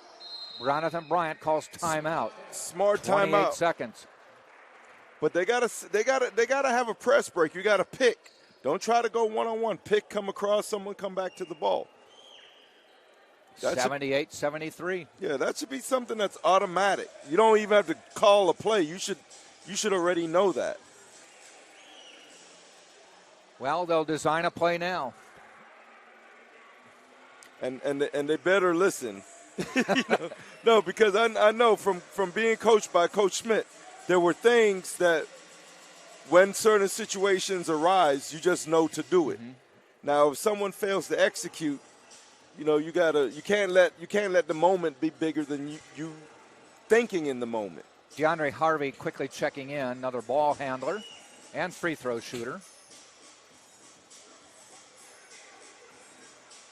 Jonathan Bryant calls timeout. Smart 28 timeout. seconds. But they gotta have a press break. You gotta pick. Don't try to go one-on-one. Pick, come across, someone come back to the ball. 78-73. Yeah, that should be something that's automatic. You don't even have to call a play. You should already know that. Well, they'll design a play now. And they better listen. No, because I know from being coached by Coach Schmidt, there were things that when certain situations arise, you just know to do it. Mm-hmm. Now, if someone fails to execute, you can't let the moment be bigger than you thinking in the moment. DeAndre Harvey quickly checking in, another ball handler and free throw shooter.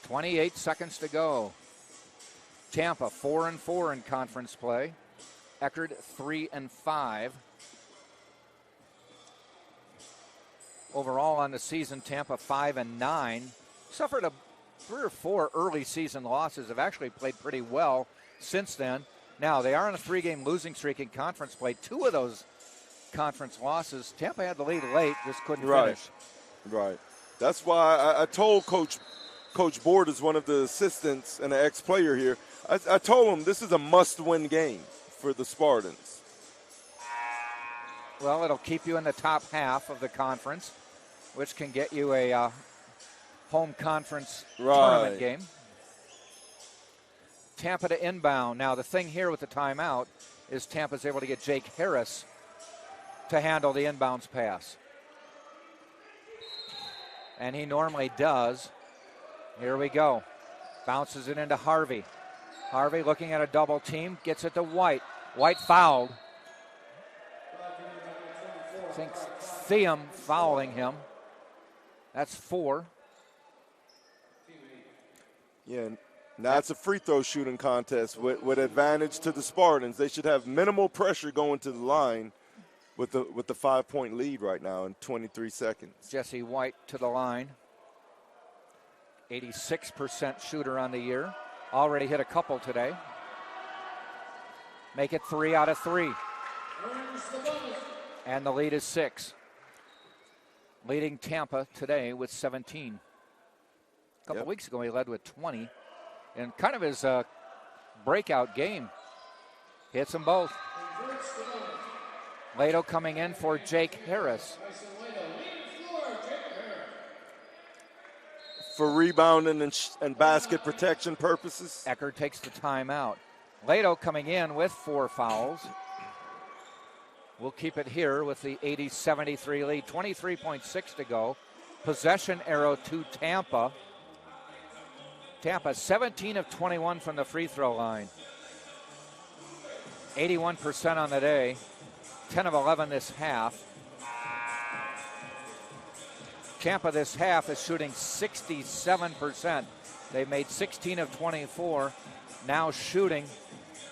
28 seconds to go. Tampa 4-4 in conference play. Eckerd 3-5. Overall on the season, Tampa 5-9. Suffered 3 or 4 early season losses. Have actually played pretty well since then. Now they are on a 3-game losing streak in conference play. 2 of those conference losses, Tampa had the lead late, just couldn't finish. Right. That's why I told Coach Board is one of the assistants and an ex-player here. I told him this is a must-win game for the Spartans. Well, it'll keep you in the top half of the conference, which can get you a home conference tournament game. Tampa to inbound. Now, the thing here with the timeout is Tampa's able to get Jake Harris to handle the inbounds pass. And he normally does. Here we go. Bounces it into Harvey. Harvey looking at a double team, gets it to White. White fouled. I think Thiem fouling him. That's 4. Yeah, now it's a free throw shooting contest with advantage to the Spartans. They should have minimal pressure going to the line with the 5-point lead right now in 23 seconds. Jesse White to the line. 86% shooter on the year. Already hit a couple today. Make it 3 out of 3. And the lead is 6. Leading Tampa today with 17. A couple weeks ago he led with 20. And kind of his breakout game. Hits them both. Lato coming in for Jake Harris. For rebounding and basket protection purposes. Eckerd takes the timeout. Lato coming in with 4 fouls. We'll keep it here with the 80-73 lead. 23.6 to go. Possession arrow to Tampa. Tampa 17 of 21 from the free throw line. 81% on the day. 10 of 11 this half. Tampa this half is shooting 67%. They made 16 of 24. Now shooting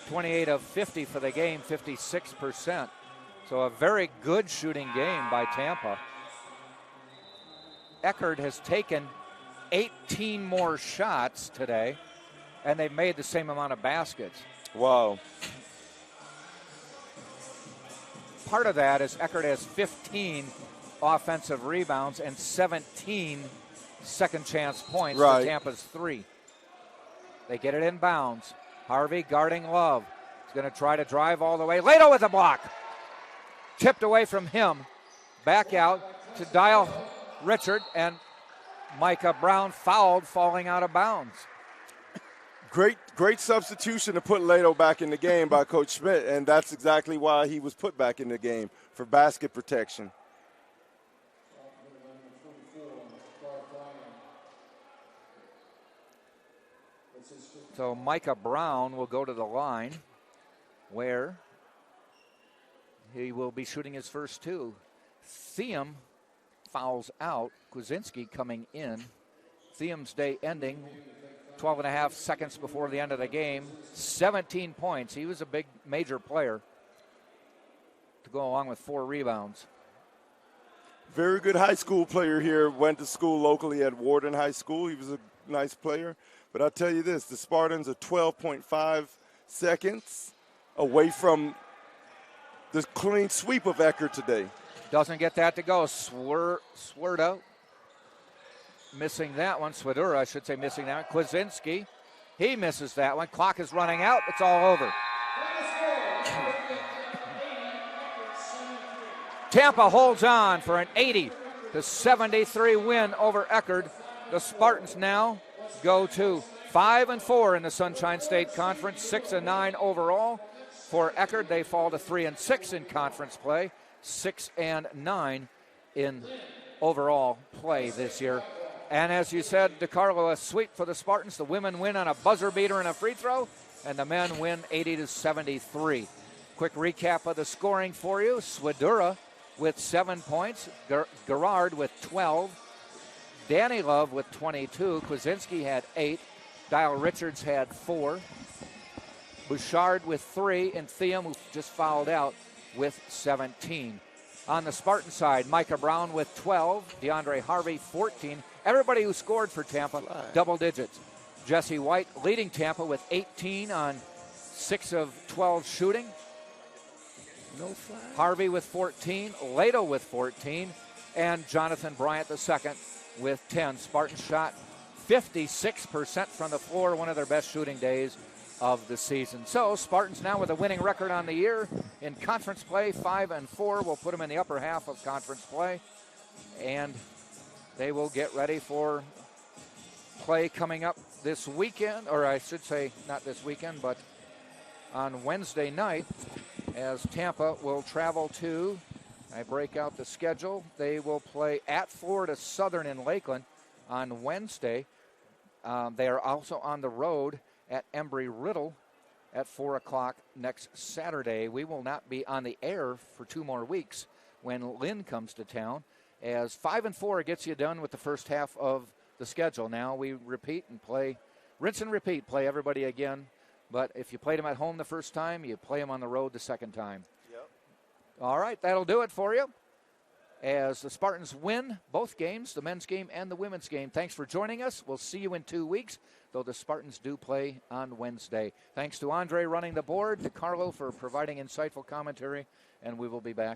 28 of 50 for the game, 56%. So a very good shooting game by Tampa. Eckerd has taken 18 more shots today, and they've made the same amount of baskets. Wow. Part of that is Eckerd has 15 offensive rebounds and 17 second chance points for Tampa's 3. They get it in bounds. Harvey guarding Love. He's going to try to drive all the way. Lato with a block. Tipped away from him. Back out to Dial Richard, and Micah Brown fouled, falling out of bounds. Great substitution to put Lato back in the game by Coach Schmidt, and that's exactly why he was put back in the game, for basket protection. So Micah Brown will go to the line, where he will be shooting his first 2. Thiem fouls out. Kwasinski coming in. Thiem's day ending 12 and a half seconds before the end of the game. 17 points. He was a big major player to go along with 4 rebounds. Very good high school player here. Went to school locally at Warden High School. He was a nice player. But I'll tell you this, the Spartans are 12.5 seconds away from the clean sweep of Eckerd today. Doesn't get that to go. Swirdo missing that one. Swidura, I should say, missing that one. Kwasinski, he misses that one. Clock is running out. It's all over. Tampa holds on for an 80-73 win over Eckerd. The Spartans now go to 5-4 in the Sunshine State Conference, 6-9 overall. For Eckerd, they fall to 3-6 in conference play, 6-9 in overall play this year. And as you said, DeCarlo, a sweep for the Spartans. The women win on a buzzer beater and a free throw, and the men win 80-73. Quick recap of the scoring for you. Swidura with 7 points, Gerard with 12, Danny Love with 22, Kwasinski had 8, Dial Richards had 4, Bouchard with 3, and Thiem, who just fouled out, with 17. On the Spartan side, Micah Brown with 12, DeAndre Harvey 14. Everybody who scored for Tampa, double digits. Jesse White leading Tampa with 18 on 6 of 12 shooting. No flag. Harvey with 14, Lato with 14, and Jonathan Bryant II with 10. Spartans shot 56% from the floor, one of their best shooting days of the season. So Spartans now with a winning record on the year in conference play, 5-4. We'll put them in the upper half of conference play, and they will get ready for play coming up this weekend, or I should say not this weekend, but on Wednesday night, as Tampa will travel to, I break out the schedule, they will play at Florida Southern in Lakeland on Wednesday. They are also on the road at Embry-Riddle at 4 o'clock next Saturday. We will not be on the air for 2 more weeks when Lynn comes to town, as 5-4 gets you done with the first half of the schedule. Now we repeat and play, rinse and repeat, play everybody again. But if you played them at home the first time, you play them on the road the second time. Yep. All right, that'll do it for you. As the Spartans win both games, the men's game and the women's game. Thanks for joining us. We'll see you in 2 weeks, though the Spartans do play on Wednesday. Thanks to Andre running the board, to Carlo for providing insightful commentary, and we will be back